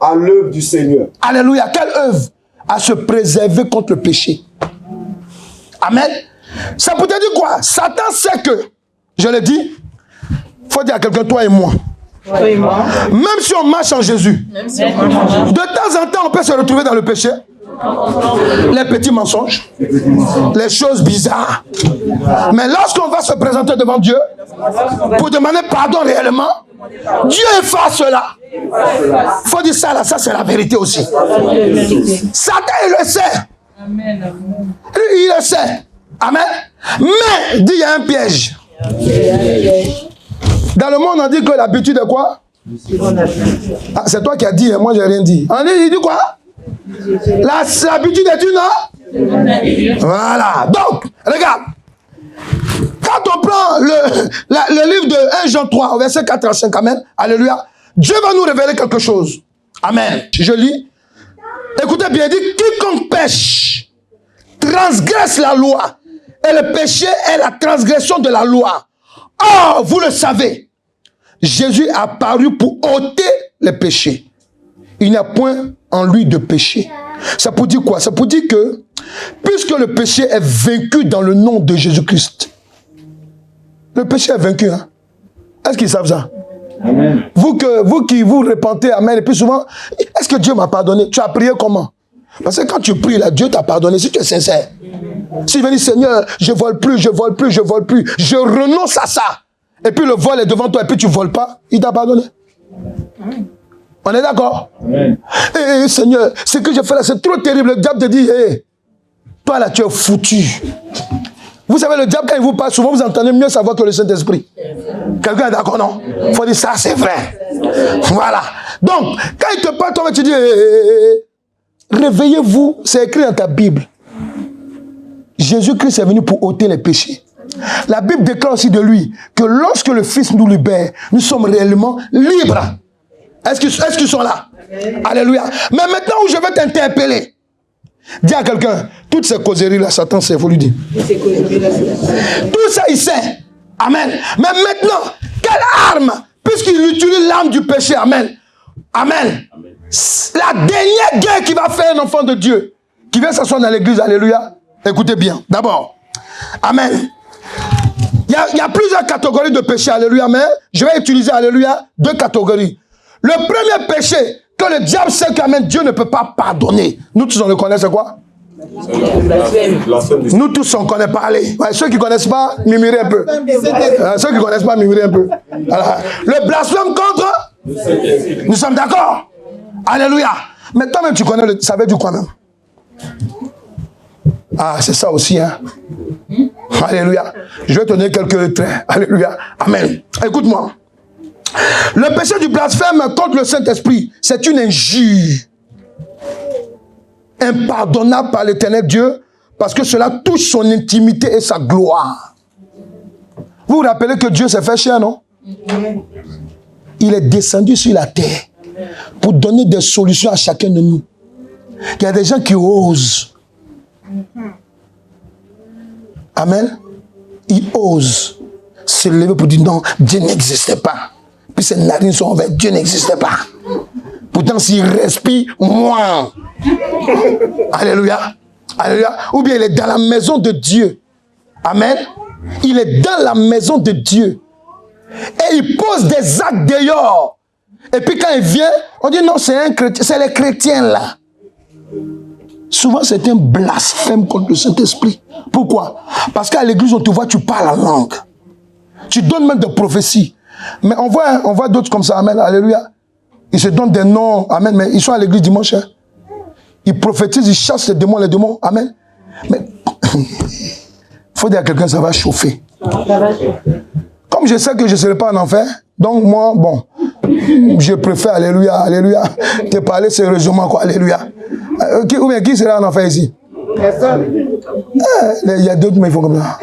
à l'œuvre du Seigneur. Alléluia. Quelle œuvre? À se préserver contre le péché. Amen. Ça peut te dire quoi? Satan sait que, je le dis, il faut dire à quelqu'un, toi et moi. Même si on marche en Jésus, de temps en temps, on peut se retrouver dans le péché. Les petits mensonges, les choses bizarres. Mais lorsqu'on va se présenter devant Dieu, pour demander pardon réellement, Dieu efface cela. Il faut dire ça là, ça c'est la vérité aussi. Satan, il le sait. Il le sait. Amen. Mais, dit, il y a un piège. Dans le monde, on dit que l'habitude est quoi? Ah, c'est toi qui as dit, moi j'ai rien dit. Il dit quoi? L'habitude est une... Voilà. Donc, regarde. Quand on prend le livre de 1 Jean 3, au verset 4 à 5, amen, alléluia, Dieu va nous révéler quelque chose. Amen. Je lis. Écoutez bien, il dit, quiconque pêche, transgresse la loi. Et le péché est la transgression de la loi. Or, vous le savez, Jésus est apparu pour ôter les péchés. Il n'y a point en lui de péché. Ça pour dire quoi? Ça pour dire que, puisque le péché est vaincu dans le nom de Jésus-Christ, le péché est vaincu. Hein? Est-ce qu'ils savent ça? Amen. Vous qui vous repentez, amen, et puis souvent, est-ce que Dieu m'a pardonné? Tu as prié comment? Parce que quand tu pries, là, Dieu t'a pardonné, si tu es sincère. Si tu veux dire, Seigneur, je vole plus, je vole plus, je vole plus, je renonce à ça. Et puis le vol est devant toi, et puis tu ne voles pas, il t'a pardonné. On est d'accord? Eh, Seigneur, ce que j'ai fait là, c'est trop terrible. Le diable te dit, hey, toi là, tu es foutu. Vous savez, le diable, quand il vous parle, souvent vous entendez mieux savoir que le Saint-Esprit. Quelqu'un est d'accord, non? Il faut dire, ça c'est vrai. Voilà. Donc, quand il te parle, toi, tu dis, réveillez-vous, c'est écrit dans ta Bible. Jésus-Christ est venu pour ôter les péchés. La Bible déclare aussi de lui que lorsque le Fils nous libère, nous sommes réellement libres. Est-ce qu'ils sont là? Amen. Alléluia. Mais maintenant où je vais t'interpeller, dis à quelqu'un, toutes ces causeries-là, Satan sait, il faut lui dire. Tout ça, il sait. Amen. Mais maintenant, quelle arme, puisqu'il utilise l'arme du péché, amen. Amen. La dernière guerre qui va faire un enfant de Dieu, qui vient s'asseoir dans l'église, alléluia. Écoutez bien, d'abord, amen. Il y a plusieurs catégories de péché, alléluia, mais je vais utiliser, alléluia, deux catégories. Le premier péché que le diable sait que Dieu ne peut pas pardonner. Nous tous, on le connaît, c'est quoi? Nous tous, on connaît parler. Ouais, ceux qui ne connaissent pas, murmurez un peu. Ceux qui ne connaissent pas, murmurez un peu. Voilà. Le blasphème contre? Nous sommes d'accord? Alléluia. Mais toi-même, tu connais, ça veut dire quoi même? Ah, c'est ça aussi, hein? Alléluia. Je vais te donner quelques traits. Alléluia. Amen. Écoute-moi. Le péché du blasphème contre le Saint-Esprit, c'est une injure impardonnable par l'Éternel Dieu, parce que cela touche son intimité et sa gloire. Vous vous rappelez que Dieu s'est fait chair, non? Il est descendu sur la terre pour donner des solutions à chacun de nous. Il y a des gens qui osent. Amen. Ils osent se lever pour dire non, Dieu n'existait pas. Puis ses narines sont ouvertes, Dieu n'existait pas. Pourtant, s'il respire, moi. Alléluia. Alléluia. Ou bien il est dans la maison de Dieu. Amen. Il est dans la maison de Dieu. Et il pose des actes dehors. Et puis quand il vient, on dit non, c'est un chrétien, c'est les chrétiens là. Souvent, c'est un blasphème contre le Saint-Esprit. Pourquoi? Parce qu'à l'église, on te voit, tu parles la langue. Tu donnes même des prophéties. Mais on voit d'autres comme ça. Amen. Alléluia. Ils se donnent des noms. Amen. Mais ils sont à l'église dimanche. Hein. Ils prophétisent, ils chassent les démons. Amen. Mais il faut dire à quelqu'un, ça va chauffer. Comme je sais que je ne serai pas en enfer, donc moi, bon, je préfère, alléluia, te parler sérieusement, quoi, alléluia. Ou bien qui sera en enfer ici? Personne. Il y a d'autres, mais ils font comme ça.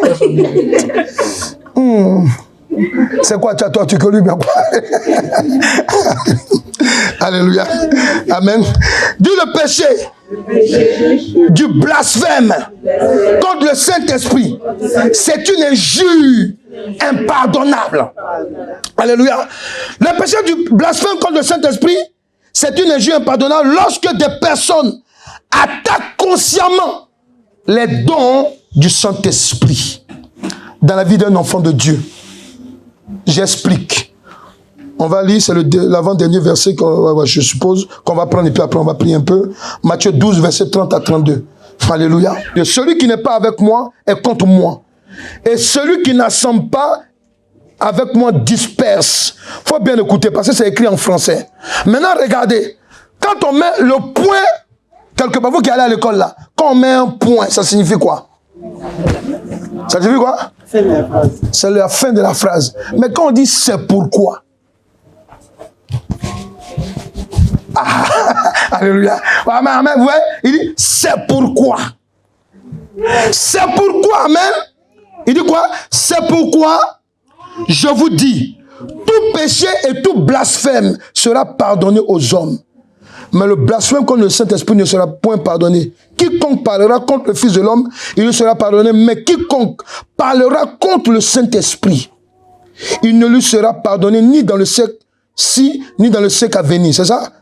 C'est quoi, toi, tu connais bien quoi? Alléluia. Amen. Dis le péché du blasphème contre le Saint-Esprit. C'est une injure impardonnable. Alléluia. Le péché du blasphème contre le Saint-Esprit, c'est une injure impardonnable lorsque des personnes attaquent consciemment les dons du Saint-Esprit dans la vie d'un enfant de Dieu. J'explique. On va lire, c'est l'avant-dernier verset, je suppose, qu'on va prendre et puis après on va prier un peu. Matthieu 12, verset 30 à 32. Alléluia. Et celui qui n'est pas avec moi est contre moi. Et celui qui n'assemble pas avec moi disperse. Il faut bien écouter parce que c'est écrit en français. Maintenant, regardez. Quand on met le point, quelque part, vous qui allez à l'école là, quand on met un point, ça signifie quoi? Ça signifie quoi? C'est la fin de la phrase. Mais quand on dit c'est pourquoi. Ah, alléluia. Amen, vous voyez, il dit c'est pourquoi. C'est pourquoi, amen. Il dit quoi? C'est pourquoi je vous dis, tout péché et tout blasphème sera pardonné aux hommes. Mais le blasphème contre le Saint-Esprit ne sera point pardonné. Quiconque parlera contre le Fils de l'homme, il lui sera pardonné. Mais quiconque parlera contre le Saint-Esprit, il ne lui sera pardonné ni dans le siècle-ci, ni dans le siècle à venir. C'est ça?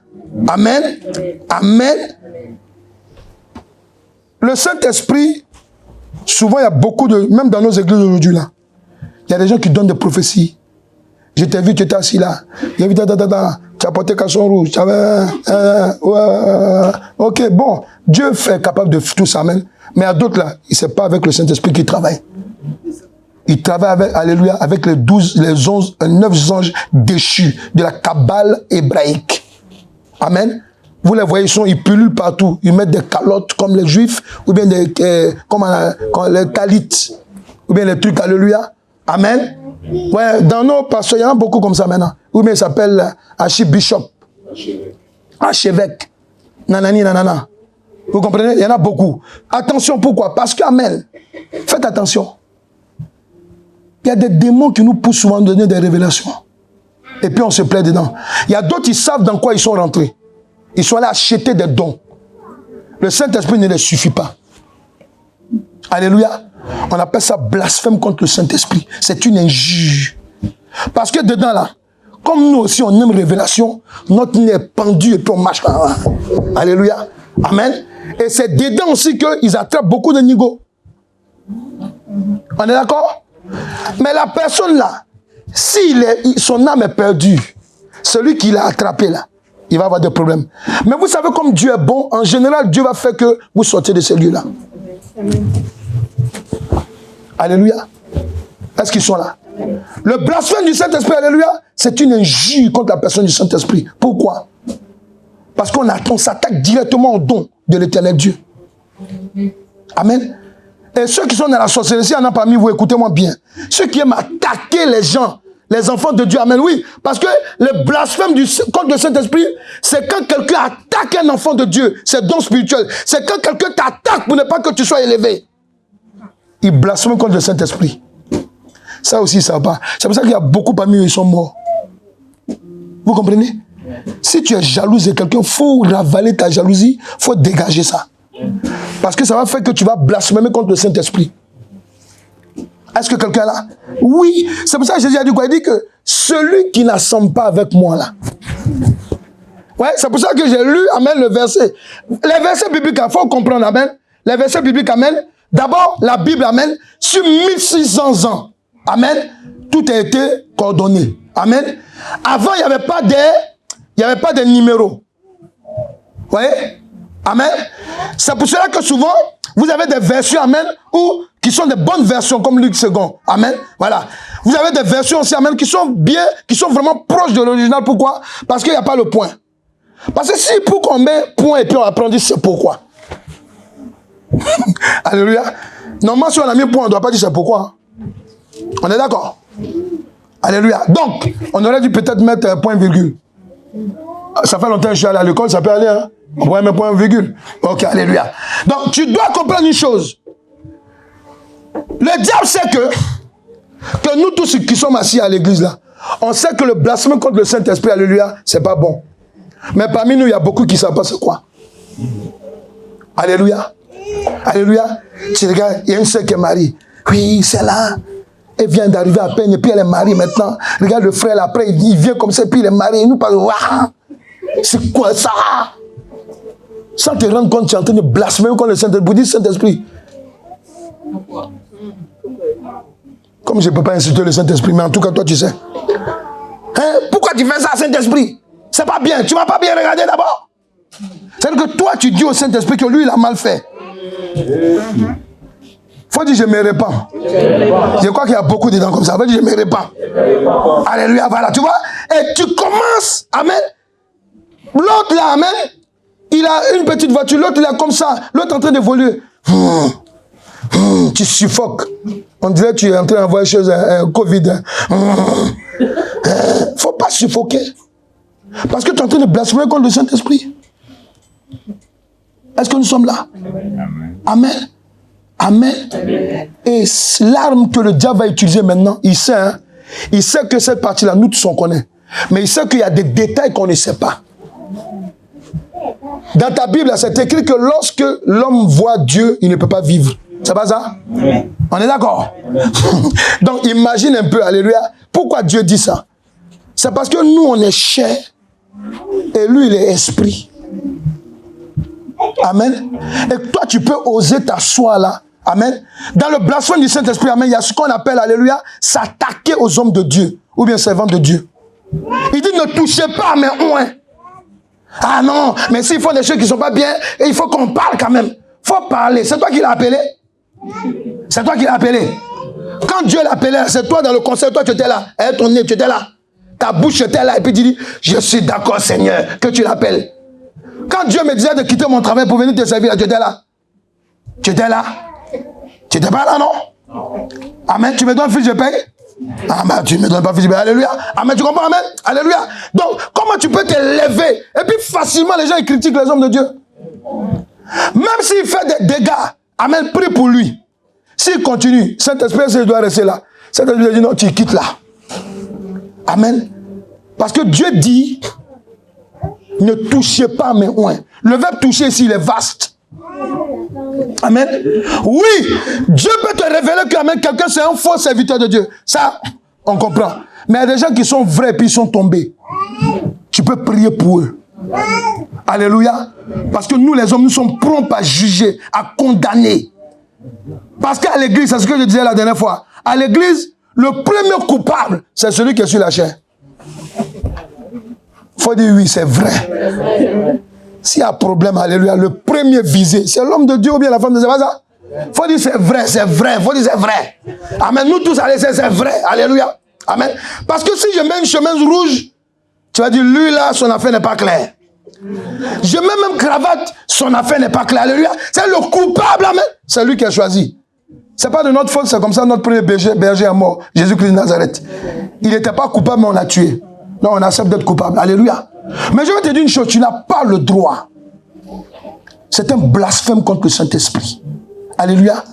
Amen. Amen. Le Saint-Esprit, souvent il y a beaucoup de... Même dans nos églises aujourd'hui, là, il y a des gens qui donnent des prophéties. Je t'ai vu, tu étais assis là. J'ai vu, tu as porté cachon rouge. Tu avais... ok, bon. Dieu est capable de tout ça, amen. Mais à d'autres là, ce n'est pas avec le Saint-Esprit qu'il travaille. Il travaille avec, alléluia, avec les 9 anges déchus de la Kabbale hébraïque. Amen. Vous les voyez, ils pullulent partout. Ils mettent des calottes comme les Juifs, ou bien comme les talites, ou bien les trucs, alléluia. Amen. Ouais, dans nos pasteurs, il y en a beaucoup comme ça maintenant. Ou bien il s'appelle archibishop, archevêque, nanani, nanana. Vous comprenez? Il y en a beaucoup. Attention, pourquoi? Parce que, amen, faites attention. Il y a des démons qui nous poussent souvent à donner des révélations. Et puis on se plaît dedans. Il y a d'autres qui savent dans quoi ils sont rentrés. Ils sont allés acheter des dons. Le Saint-Esprit ne les suffit pas. Alléluia. On appelle ça blasphème contre le Saint-Esprit. C'est une injure. Parce que dedans là, comme nous aussi on aime révélation, notre nez est pendu et puis on marche là. Alléluia. Amen. Et c'est dedans aussi qu'ils attrapent beaucoup de nigauds. On est d'accord? Mais la personne là, si son âme est perdue, celui qui l'a attrapé là, il va avoir des problèmes. Mais vous savez, comme Dieu est bon, en général, Dieu va faire que vous sortiez de ces lieux-là. Alléluia. Est-ce qu'ils sont là? Le blasphème du Saint-Esprit, alléluia, c'est une injure contre la personne du Saint-Esprit. Pourquoi? Parce qu'on s'attaque directement au don de l'éternel Dieu. Amen. Et ceux qui sont dans la sorcellerie, il y en a parmi vous, écoutez-moi bien. Ceux qui aiment attaquer les gens, les enfants de Dieu, amen, oui. Parce que le blasphème contre le Saint-Esprit, c'est quand quelqu'un attaque un enfant de Dieu, c'est don spirituel. C'est quand quelqu'un t'attaque pour ne pas que tu sois élevé. Il blasphème contre le Saint-Esprit. Ça aussi, ça va pas. C'est pour ça qu'il y a beaucoup parmi eux, ils sont morts. Vous comprenez? Si tu es jalouse de quelqu'un, il faut ravaler ta jalousie, il faut dégager ça. Parce que ça va faire que tu vas blasphémer contre le Saint-Esprit. Est-ce que quelqu'un est là? Oui. C'est pour ça que Jésus a dit quoi? Il dit que celui qui n'assemble pas avec moi là. Ouais, c'est pour ça que j'ai lu, amen, le verset. Les versets bibliques, il faut comprendre, amen. Les versets bibliques, amen. D'abord, la Bible, amen, sur 1600 ans. Amen. Tout a été coordonné. Amen. Avant, il n'y avait pas de numéros. Vous voyez? Amen. C'est pour cela que souvent, vous avez des versions, amen, qui sont des bonnes versions, comme Luc II. Amen. Voilà. Vous avez des versions aussi, amen, qui sont bien, qui sont vraiment proches de l'original. Pourquoi? Parce qu'il n'y a pas le point. Parce que si pour qu'on met point et puis on apprend, c'est pourquoi. Alléluia. Normalement, si on a mis point, on ne doit pas dire c'est pourquoi. On est d'accord? Alléluia. Donc, on aurait dû peut-être mettre un point virgule. Ça fait longtemps que je suis allé à l'école, ça peut aller, hein? On pourrait mettre point virgule. Ok, alléluia. Donc, tu dois comprendre une chose. Le diable sait que nous tous qui sommes assis à l'église là, on sait que le blasphème contre le Saint-Esprit, alléluia, c'est pas bon. Mais parmi nous, il y a beaucoup qui ne savent pas c'est quoi. Alléluia. Alléluia. Tu regardes, il y a une sœur qui est mariée. Oui, c'est là. Elle vient d'arriver à peine et puis elle est mariée maintenant. Regarde le frère là, après il vient comme ça, puis il est marié. Il nous parle, waouh, c'est quoi ça? Sans te rendre compte, tu es en train de blasphémer contre le Saint-Esprit. Saint-Esprit. Comme je ne peux pas insulter le Saint-Esprit, mais en tout cas, toi, tu sais. Hein? Pourquoi tu fais ça, Saint-Esprit? C'est pas bien. Tu ne vas pas bien regarder d'abord. C'est-à-dire que toi, tu dis au Saint-Esprit que lui, il a mal fait. Faut dire, je me répands. Je crois qu'il y a beaucoup de gens comme ça. Faut dire, je me répands. Alléluia, voilà, tu vois. Et tu commences, amen. L'autre là, amen. Il a une petite voiture, l'autre il a comme ça. L'autre en train d'évoluer. Tu suffoques. On dirait que tu es en train d'envoyer chez un Covid. Faut pas suffoquer. Parce que tu es en train de blasphémer contre le Saint-Esprit. Est-ce que nous sommes là? Amen. Amen. Et l'arme que le diable va utiliser maintenant, il sait, hein, il sait que cette partie-là, nous tous on connaît. Mais il sait qu'il y a des détails qu'on ne sait pas. Dans ta Bible, c'est écrit que lorsque l'homme voit Dieu, il ne peut pas vivre. C'est pas ça? On est d'accord? Donc imagine un peu, alléluia, pourquoi Dieu dit ça? C'est parce que nous, on est chair et lui, il est esprit. Amen. Et toi, tu peux oser t'asseoir là. Amen. Dans le blasphème du Saint-Esprit, amen, il y a ce qu'on appelle, alléluia, s'attaquer aux hommes de Dieu ou bien servants de Dieu. Il dit, ne touchez pas à mes oins. Ah non, mais s'il faut des choses qui ne sont pas bien, il faut qu'on parle quand même. Il faut parler. C'est toi qui l'as appelé? C'est toi qui l'as appelé. Quand Dieu l'appelait, c'est toi dans le conseil, toi tu étais là. Et ton nez, tu étais là. Ta bouche était là. Et puis tu dis, je suis d'accord Seigneur, que tu l'appelles. Quand Dieu me disait de quitter mon travail pour venir te servir, tu étais là. Tu étais là. Tu n'étais pas là, non? Amen. Tu me donnes fiche de paye? Ah, ben, tu ne me donnes pas fiche de paye. Alléluia. Amen. Tu comprends? Amen. Alléluia. Donc, comment tu peux te lever? Et puis, facilement, les gens ils critiquent les hommes de Dieu. Même s'il fait des dégâts, amen, prie pour lui. S'il continue, Saint-Esprit, il doit rester là. Saint-Esprit dit non, tu quittes là. Amen. Parce que Dieu dit, ne touchez pas mes oins. Le verbe toucher ici, il est vaste. Amen. Oui, Dieu peut te révéler que amen, quelqu'un c'est un faux serviteur de Dieu. Ça, on comprend. Mais il y a des gens qui sont vrais et puis ils sont tombés. Tu peux prier pour eux. Alléluia. Parce que nous les hommes, nous sommes prompts à juger, à condamner. Parce qu'à l'église, c'est ce que je disais la dernière fois. À l'église, le premier coupable, c'est celui qui est sur la chair. Il faut dire oui, c'est vrai. S'il y a problème, alléluia, le premier visé, c'est l'homme de Dieu ou bien la femme de Dieu, c'est pas ça? Il faut dire c'est vrai, c'est vrai. Il faut dire c'est vrai. Amen. Nous tous, allez, c'est vrai. Alléluia. Amen. Parce que si je mets une chemise rouge, tu vas dire, lui là, son affaire n'est pas claire. Je mets même cravate, son affaire n'est pas claire. Alléluia. C'est le coupable, amen. C'est lui qui a choisi. C'est pas de notre faute, c'est comme ça notre premier berger est mort, Jésus-Christ de Nazareth. Il n'était pas coupable, mais on l'a tué. Non, on accepte d'être coupable. Alléluia. Mais je vais te dire une chose, tu n'as pas le droit. C'est un blasphème contre le Saint-Esprit. Alléluia.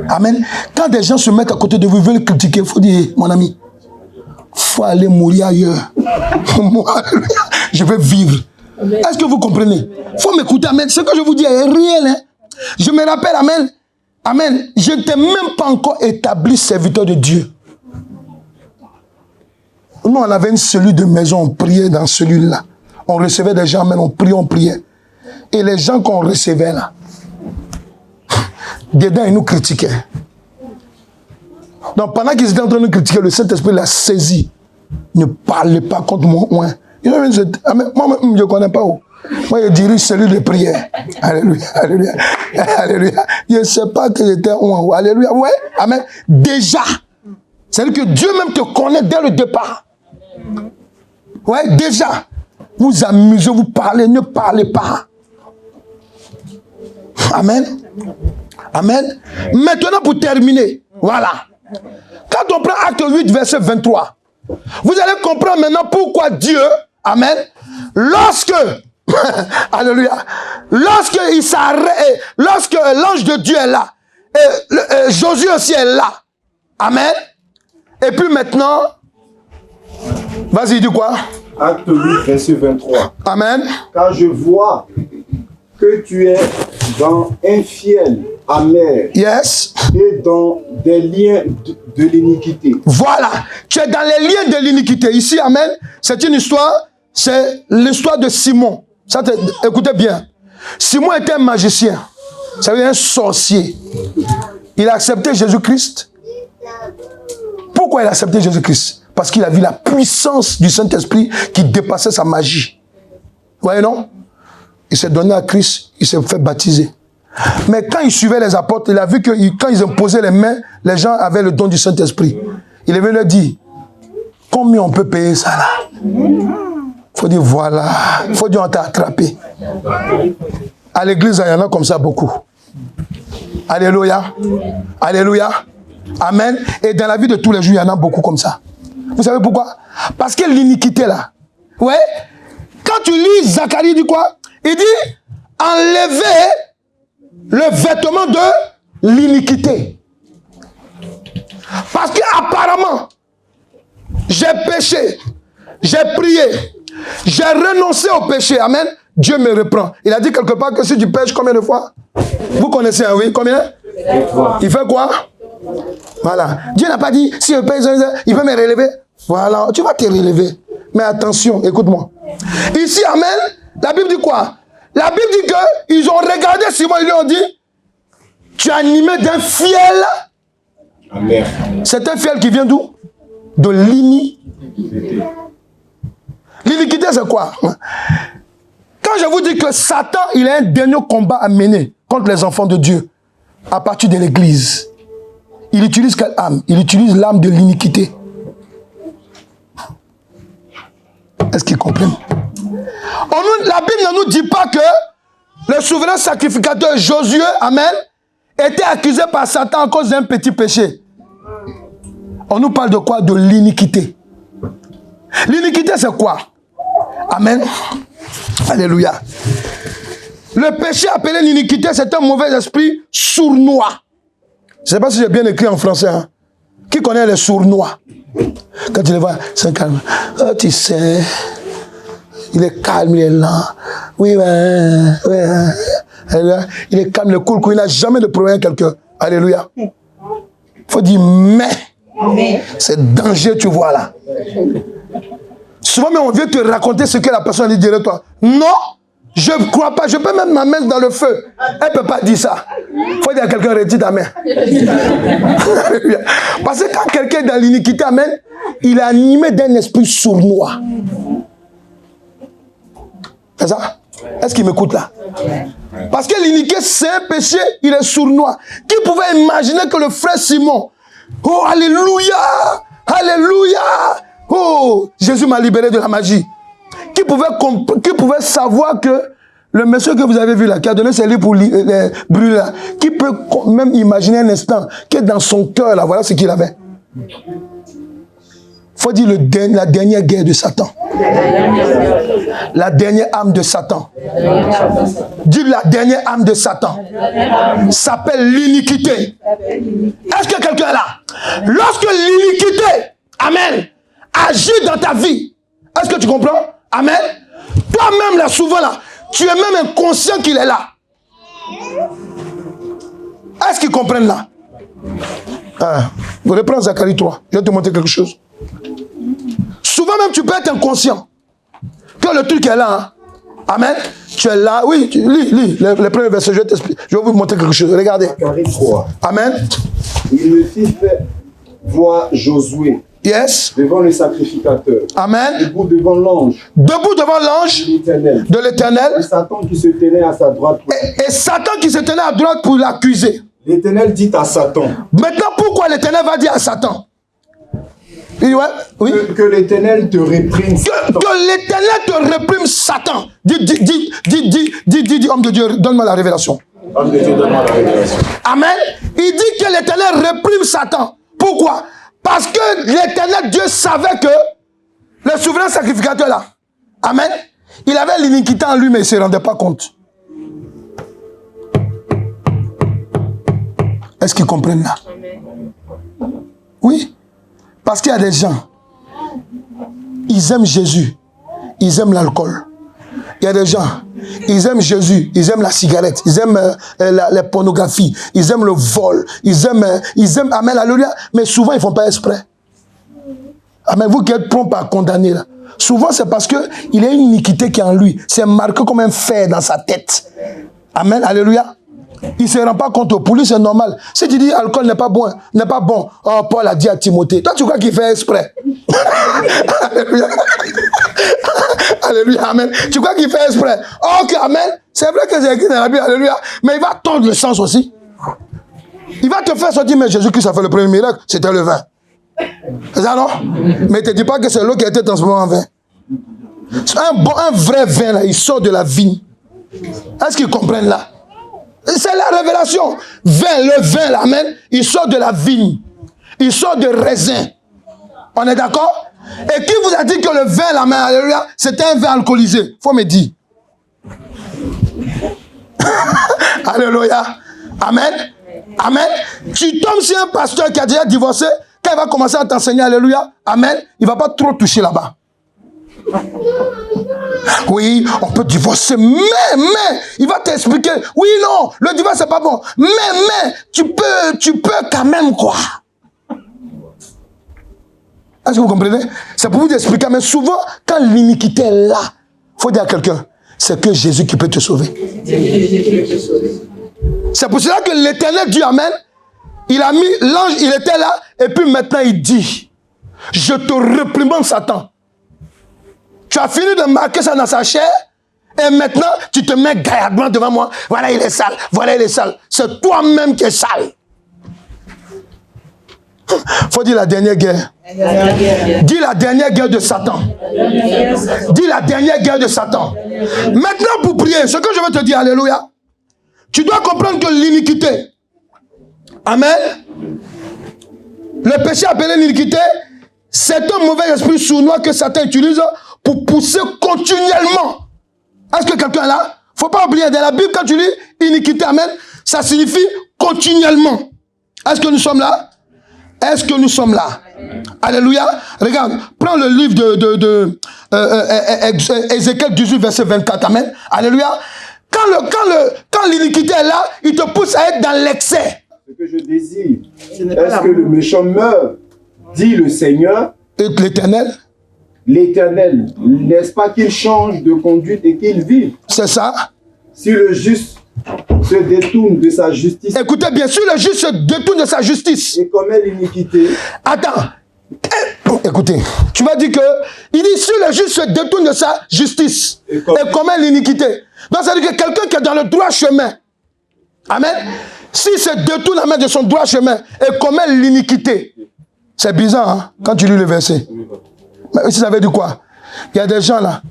Amen. Quand des gens se mettent à côté de vous, ils veulent critiquer, il faut dire, mon ami, il faut aller mourir ailleurs. Moi, je veux vivre. Est-ce que vous comprenez? Il faut m'écouter, amen. Ce que je vous dis est réel. Hein? Je me rappelle, amen. Amen. Je n'étais même pas encore établi serviteur de Dieu. Nous, on avait une cellule de maison, on priait dans celui-là. On recevait des gens, amen, on priait. Et les gens qu'on recevait là, dedans, ils nous critiquaient. Donc, pendant qu'ils étaient en train de nous critiquer, le Saint-Esprit l'a saisi. Ne parlez pas contre moi. Moi, je ne connais pas où. Moi, je dirige celui de prière. Alléluia, alléluia, alléluia. Je ne sais pas que j'étais où. Alléluia, ouais, amen. Déjà, c'est-à-dire que Dieu même te connaît dès le départ. Ouais, déjà. Vous amusez, vous parlez, ne parlez pas. Amen. Amen. Maintenant, pour terminer, voilà. Quand on prend Acte 8, verset 23, vous allez comprendre maintenant pourquoi Dieu, amen, lorsque, alléluia, lorsque il s'arrête, lorsque l'ange de Dieu est là, et Josué aussi est là, amen, et puis maintenant, vas-y, dis quoi? Acte 8, verset 23. Amen. Car je vois que tu es dans un fiel amer. Yes. Et dans des liens de l'iniquité. Voilà. Tu es dans les liens de l'iniquité. Ici, amen, c'est une histoire, c'est l'histoire de Simon. Ça, écoutez bien. Simon était un magicien. Ça veut dire un sorcier. Il a accepté Jésus-Christ. Pourquoi il a accepté Jésus-Christ? Parce qu'il a vu la puissance du Saint-Esprit qui dépassait sa magie. Vous voyez, non? Il s'est donné à Christ, il s'est fait baptiser. Mais quand il suivait les apôtres, il a vu que quand ils imposaient les mains, les gens avaient le don du Saint-Esprit. Il est venu leur dire, combien on peut payer ça là? Il faut dire, voilà. Il faut dire, on t'a attrapé. À l'église, il y en a comme ça beaucoup. Alléluia. Alléluia. Amen. Et dans la vie de tous les jours, il y en a beaucoup comme ça. Vous savez pourquoi? Parce que l'iniquité là, ouais, quand tu lis Zacharie, il dit quoi? Il dit, enlevez le vêtement de l'iniquité. Parce qu'apparemment, j'ai péché, j'ai prié, j'ai renoncé au péché. Amen. Dieu me reprend. Il a dit quelque part que si tu pêches combien de fois? Vous connaissez, hein, oui? Combien? Il fait quoi? Voilà. Dieu n'a pas dit, si je pêche, il peut me relever. Voilà, tu vas te relever. Mais attention, écoute-moi. Ici, amen, la Bible dit quoi? La Bible dit qu'ils ont regardé Simon, ils lui ont dit, tu es animé d'un fiel. Amen. C'est un fiel qui vient d'où? De l'iniquité. L'iniquité, c'est quoi? Quand je vous dis que Satan, il a un dernier combat à mener contre les enfants de Dieu, à partir de l'église, il utilise quelle âme? Il utilise l'âme de l'iniquité. Est-ce qu'ils comprennent? La Bible ne nous dit pas que le souverain sacrificateur Josué, amen, était accusé par Satan à cause d'un petit péché. On nous parle de quoi? De l'iniquité. L'iniquité, c'est quoi? Amen. Alléluia. Le péché appelé l'iniquité, c'est un mauvais esprit sournois. Je ne sais pas si j'ai bien écrit en français. Hein. Qui connaît les sournois? Quand tu les vois, c'est calme. Oh, tu sais, il est calme, il est lent. Oui, il est calme, il est cool, il n'a jamais de problème avec quelqu'un. Alléluia. Il faut dire, mais, c'est danger, tu vois là. Souvent, mais on vient te raconter ce que la personne dit derrière toi. Non, je ne crois pas. Je peux même ma main dans le feu. Elle ne peut pas dire ça. Il faut dire à quelqu'un, retire ta main. Parce que quand quelqu'un est dans l'iniquité, amen, il est animé d'un esprit sournois. C'est ça? Est-ce qu'il m'écoute là? Parce que l'iniquité, c'est un péché, il est sournois. Qui pouvait imaginer que le frère Simon, oh, alléluia, alléluia, oh, Jésus m'a libéré de la magie. Qui pouvait savoir que le monsieur que vous avez vu là, qui a donné ses livres pour brûler là, qui peut même imaginer un instant que dans son cœur là, voilà ce qu'il avait. Faut dire la dernière guerre de Satan. La dernière âme de Satan. Dis la dernière âme de Satan. S'appelle l'iniquité. Est-ce que quelqu'un est là? Lorsque l'iniquité, amen, agit dans ta vie, est-ce que tu comprends? Amen. Toi-même là, souvent là, tu es même inconscient qu'il est là. Est-ce qu'ils comprennent là? Vous reprenez Zacharie 3. Je vais te montrer quelque chose. Souvent même tu peux être inconscient que le truc est là. Hein? Amen. Tu es là. Oui, lis les premiers versets. Je vais t'expliquer. Je vais vous montrer quelque chose. Regardez. Zacharie 3. Amen. Il me fit voir Josué. Yes. Devant le sacrificateur. Amen. Debout devant l'ange. Debout devant l'ange de l'Éternel. Et Satan qui se tenait à sa droite. Et Satan qui se tenait à droite pour l'accuser. L'Éternel dit à Satan. Maintenant, pourquoi l'Éternel va dire à Satan? Oui. Que l'Éternel te réprime. Que l'Éternel te réprime, Satan. Dis, homme de Dieu, donne-moi la révélation. Homme de Dieu, donne-moi la révélation. Amen. Il dit que l'Éternel réprime Satan. Pourquoi? Parce que l'Éternel Dieu savait que le souverain sacrificateur là, amen, il avait l'iniquité en lui, mais il ne se rendait pas compte. Est-ce qu'ils comprennent là? Oui. Parce qu'il y a des gens, ils aiment Jésus, ils aiment l'alcool. Il y a des gens, ils aiment Jésus, ils aiment la cigarette, ils aiment la pornographie, ils aiment le vol, ils aiment, amen, alléluia, mais souvent ils ne font pas exprès. Amen, vous qui êtes prompt à condamner là, souvent c'est parce qu'il y a une iniquité qui est en lui, c'est marqué comme un fer dans sa tête. Amen, alléluia. Il ne se rend pas compte, pour lui c'est normal. Si tu dis alcool n'est pas bon, oh, Paul a dit à Timothée, toi tu crois qu'il fait exprès? Alléluia. Alléluia, amen. Tu crois qu'il fait exprès? Ok, amen. C'est vrai que c'est écrit dans la Bible, alléluia. Mais il va tordre le sens aussi. Il va te faire sortir, mais Jésus-Christ a fait le premier miracle, c'était le vin. C'est ça, non? Mais ne te dis pas que c'est l'eau qui a été transformée en vin. Un vrai vin, là, il sort de la vigne. Est-ce qu'ils comprennent là? C'est la révélation. Le vin, là, amen, il sort de la vigne. Il sort de raisin. On est d'accord? Et qui vous a dit que le vin, là, alléluia, c'était un vin alcoolisé? Faut me dire. Alléluia. Amen. Amen. Tu tombes sur un pasteur qui a déjà divorcé, quand il va commencer à t'enseigner, alléluia, amen, il ne va pas trop toucher là-bas. Oui, on peut divorcer, mais, il va t'expliquer, oui, non, le divorce, c'est pas bon. Mais, tu peux quand même, quoi. Est-ce que vous comprenez? C'est pour vous expliquer, mais souvent, quand l'iniquité est là, il faut dire à quelqu'un, c'est que Jésus qui peut te sauver. C'est pour cela que l'Éternel Dieu, amen, il a mis, l'ange, il était là, et puis maintenant il dit, je te réprimande Satan. Tu as fini de marquer ça dans sa chair, et maintenant tu te mets gaillardement devant moi, voilà il est sale, voilà il est sale. C'est toi-même qui es sale. Faut dire la dernière guerre. Dis la dernière guerre de Satan. Dis la dernière guerre de Satan. Maintenant pour prier, ce que je veux te dire, alléluia, tu dois comprendre que l'iniquité, amen, le péché appelé l'iniquité, c'est un mauvais esprit sournois que Satan utilise pour pousser continuellement. Est-ce que quelqu'un est là? Faut pas oublier, dans la Bible, quand tu lis iniquité, amen, ça signifie continuellement. Est-ce que nous sommes là? Est-ce que nous sommes là? Alléluia. Regarde, prends le livre de Ézéchiel 18, verset 24. Amen. Alléluia. Quand l'iniquité est là, il te pousse à être dans l'excès. Ce que je désire, est-ce que le méchant meurt, dit le Seigneur, et l'Éternel? L'Éternel, n'est-ce pas qu'il change de conduite et qu'il vive? C'est ça. Si le juste se détourne de sa justice. Écoutez bien, si le juste se détourne de sa justice. Et commet l'iniquité. Attends. Écoutez, tu m'as dit que, il dit, si le juste se détourne de sa justice et commet l'iniquité. Donc, ça veut dire que quelqu'un qui est dans le droit chemin, amen, s'il se détourne amen, de son droit chemin et commet l'iniquité, c'est bizarre, hein, quand tu lis le verset. Mais ça veut dire quoi? Il y a des gens là,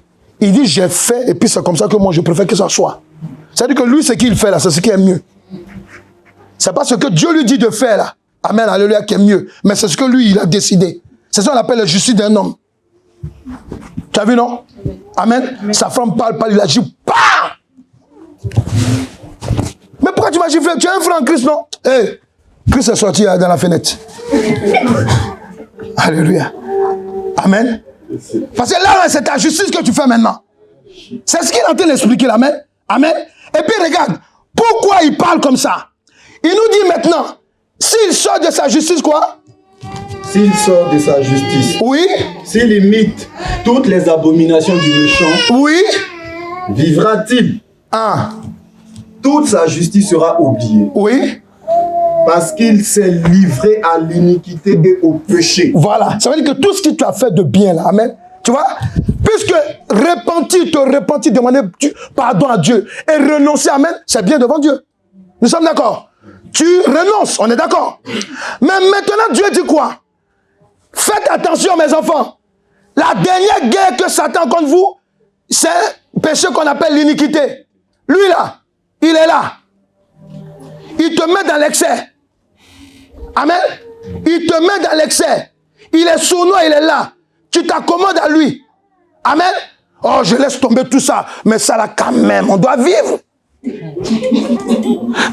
il dit, j'ai fait, et puis c'est comme ça que moi, je préfère que ça soit. Ça veut dire que lui, ce qu'il fait là, c'est ce qui est mieux. C'est pas ce que Dieu lui dit de faire là. Amen, alléluia, qui est mieux. Mais c'est ce que lui, il a décidé. C'est ça qu'on appelle la justice d'un homme. Tu as vu, non? Amen. Sa femme parle, il a dit, bam! Mais pourquoi tu m'as giflé? Tu as un frère en Christ, non? Hey, Christ est sorti dans la fenêtre. Alléluia. Amen. Parce que là, c'est ta justice que tu fais maintenant. C'est ce qu'il est en train d'expliquer là. Amen. Amen. Et puis regarde, pourquoi il parle comme ça? Il nous dit maintenant, s'il sort de sa justice, quoi? S'il sort de sa justice, Oui. s'il imite toutes les abominations du méchant, Oui. vivra-t-il? Ah. Toute sa justice sera oubliée. Oui. Parce qu'il s'est livré à l'iniquité et au péché. Voilà. Ça veut dire que tout ce que tu as fait de bien là, amen. Tu vois? Puisque te repentir, demander pardon à Dieu et renoncer, amen, c'est bien devant Dieu. Nous sommes d'accord? Tu renonces, on est d'accord? Mais maintenant, Dieu dit quoi? Faites attention, mes enfants. La dernière guerre que Satan contre vous, c'est un péché qu'on appelle l'iniquité. Lui là, il est là. Il te met dans l'excès. Amen. Il te met dans l'excès. Il est sournois, il est là. Tu t'accommodes à lui. Amen. Oh, je laisse tomber tout ça. Mais ça là, quand même, on doit vivre.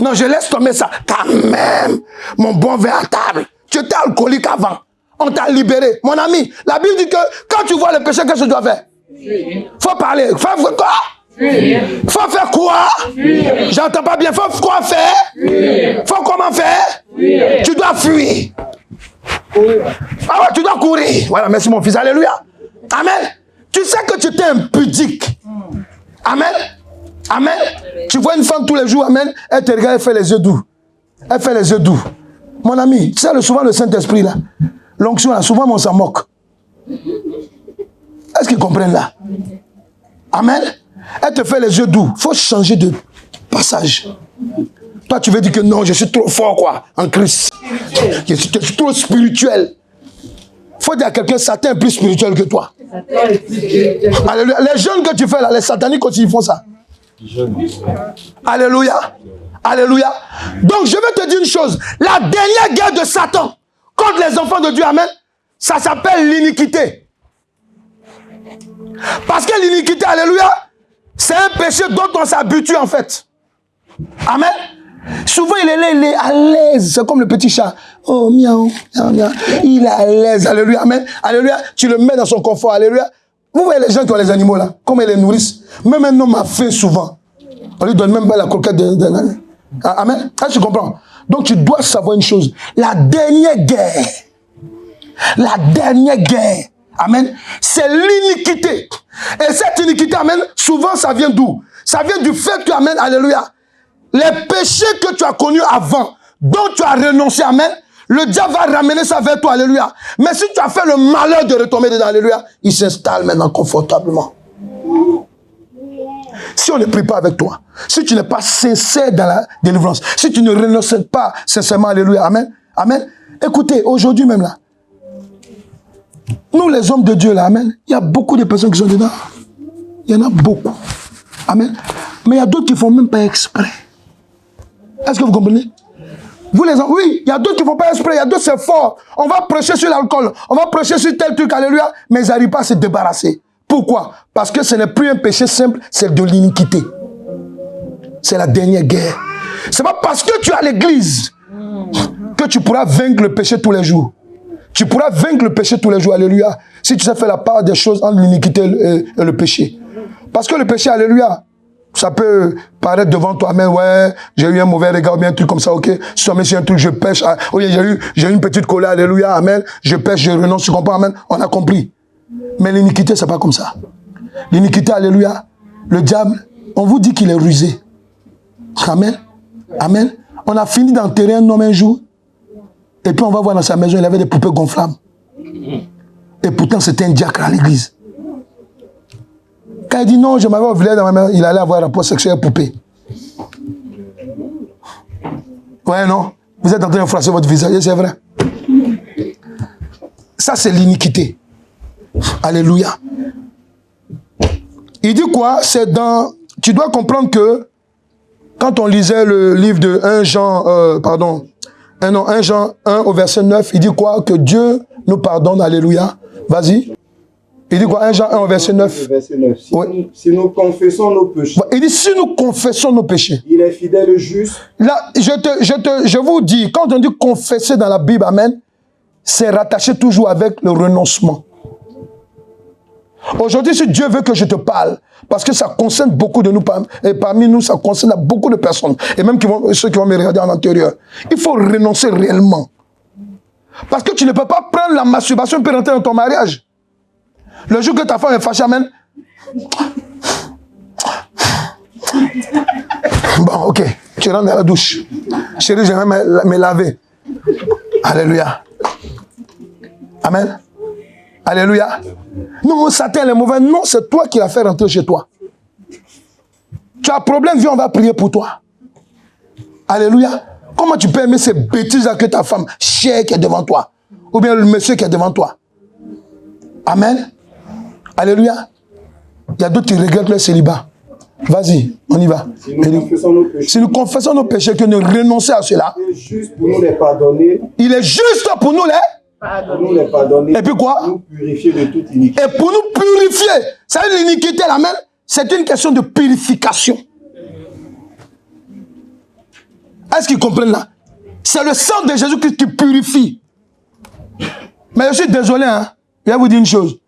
Non, je laisse tomber ça. Quand même, mon bon verre à table. Tu étais alcoolique avant. On t'a libéré. Mon ami, la Bible dit que quand tu vois le péché, qu'est-ce que tu dois faire? Faut parler. Faut faire quoi? Faut faire quoi? J'entends pas bien. Faut quoi faire? Faut comment faire? Tu dois fuir. Ah ouais, tu dois courir. Voilà, merci mon fils. Alléluia. Amen. Tu sais que tu étais impudique. Amen. Amen. Tu vois une femme tous les jours, amen, elle te regarde, elle fait les yeux doux. Elle fait les yeux doux. Mon ami, tu sais souvent le Saint-Esprit là, l'onction là, souvent on s'en moque. Est-ce qu'ils comprennent là? Amen. Elle te fait les yeux doux. Il faut changer de passage. Toi, tu veux dire que non, je suis trop fort, quoi, en Christ. Je suis trop spirituel. Il faut dire à quelqu'un, Satan est plus spirituel que toi. Alléluia. Les jeunes que tu fais là, les sataniques aussi, ils font ça. Alléluia. Alléluia. Donc, je vais te dire une chose. La dernière guerre de Satan contre les enfants de Dieu, amen, ça s'appelle l'iniquité. Parce que l'iniquité, alléluia, c'est un péché dont on s'habitue en fait. Amen. Souvent, il est là, il est à l'aise. C'est comme le petit chat. Oh, miaou, miaou, miaou. Il est à l'aise. Alléluia. Amen. Alléluia. Tu le mets dans son confort. Alléluia. Vous voyez les gens qui ont les animaux là, comme ils les nourrissent. Même un homme a faim souvent. On lui donne même pas la croquette de... Amen. Ah, tu comprends? Donc, tu dois savoir une chose. La dernière guerre, amen, c'est l'iniquité. Et cette iniquité, amen, souvent, ça vient d'où? Ça vient du fait que, amen, alléluia, les péchés que tu as connus avant, dont tu as renoncé, amen, le diable va ramener ça vers toi, alléluia. Mais si tu as fait le malheur de retomber dedans, alléluia, il s'installe maintenant confortablement. Si on ne prie pas avec toi, si tu n'es pas sincère dans la délivrance, si tu ne renonces pas sincèrement, alléluia, amen, amen. Écoutez, aujourd'hui même là, nous les hommes de Dieu là, amen, il y a beaucoup de personnes qui sont dedans. Il y en a beaucoup. Amen. Mais il y a d'autres qui ne font même pas exprès. Est-ce que vous comprenez? Vous les hommes, oui, il y a d'autres qui ne font pas exprès, il y a d'autres c'est fort. On va prêcher sur l'alcool, on va prêcher sur tel truc, alléluia, mais ils n'arrivent pas à se débarrasser. Pourquoi? Parce que ce n'est plus un péché simple, c'est de l'iniquité. C'est la dernière guerre. Ce n'est pas parce que tu es à l'église que tu pourras vaincre le péché tous les jours. Tu pourras vaincre le péché tous les jours, alléluia, si tu sais faire la part des choses entre l'iniquité et le péché. Parce que le péché, alléluia, ça peut paraître devant toi, mais ouais, j'ai eu un mauvais regard, ou bien un truc comme ça, ok, si on met sur un truc, je pêche, oh, j'ai eu une petite colère, alléluia, amen, je pêche, je renonce, tu comprends, amen, on a compris. Mais l'iniquité, c'est pas comme ça. L'iniquité, alléluia, le diable, on vous dit qu'il est rusé. Amen, amen. On a fini d'enterrer un homme un jour, et puis on va voir dans sa maison, il avait des poupées gonflables. Et pourtant, c'était un diacre à l'église. Quand il dit non, je m'avais ovulé dans ma mère, il allait avoir un rapport sexuel avec poupée. Ouais, non? Vous êtes en train de froisser votre visage, c'est vrai. Ça, c'est l'iniquité. Alléluia. Il dit quoi? C'est dans... Tu dois comprendre que quand on lisait le livre de 1 Jean 1 au verset 9, il dit quoi? Que Dieu nous pardonne. Alléluia. Vas-y. Il dit quoi? 1 Jean 1 au verset 9. Verset 9. Oui. Si nous confessons nos péchés, Il dit si nous confessons nos péchés. il est fidèle et juste. Là, je vous dis, quand on dit confesser dans la Bible, amen, c'est rattaché toujours avec le renoncement. Aujourd'hui, si Dieu veut que je te parle, parce que ça concerne beaucoup de nous, et parmi nous, ça concerne beaucoup de personnes, et même ceux qui vont me regarder en antérieur, il faut renoncer réellement. Parce que tu ne peux pas prendre la masturbation et rentrer dans ton mariage. Le jour que ta femme est fâchée, amen. Bon, ok, tu rentres dans la douche. Chérie, je vais me laver. Alléluia. Amen. Alléluia. Non, Satan est mauvais. Non, c'est toi qui l'as fait rentrer chez toi. Tu as un problème, viens, on va prier pour toi. Alléluia. Comment tu peux aimer ces bêtises-là que ta femme chère qui est devant toi? Ou bien le monsieur qui est devant toi? Amen. Alléluia. Il y a d'autres qui regrettent leur célibat. Vas-y, on y va. Si nous confessons nos péchés, que nous renonçons à cela, Il est juste pour nous les pardonner. il est juste pour nous Pour nous les pardonner. Et puis quoi? Nous purifier de toute iniquité. Et pour nous purifier. Ça, l'iniquité, la même, c'est une question de purification. Est-ce qu'ils comprennent là? C'est le sang de Jésus-Christ qui purifie. Mais je suis désolé, hein. Je vais vous dire une chose.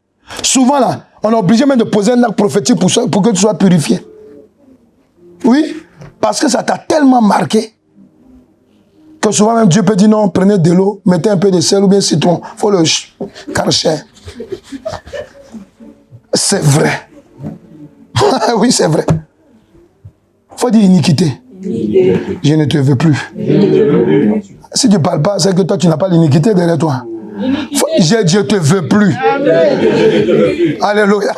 Souvent là, on est obligé même de poser un acte prophétique pour que tu sois purifié. Oui, parce que ça t'a tellement marqué que souvent même Dieu peut dire non, prenez de l'eau, mettez un peu de sel ou bien citron. Il faut le karcher. C'est vrai. Oui, c'est vrai. Il faut dire iniquité. Je ne te veux plus. Si tu ne parles pas, c'est que toi, tu n'as pas l'iniquité derrière toi. Je te veux plus. Alléluia.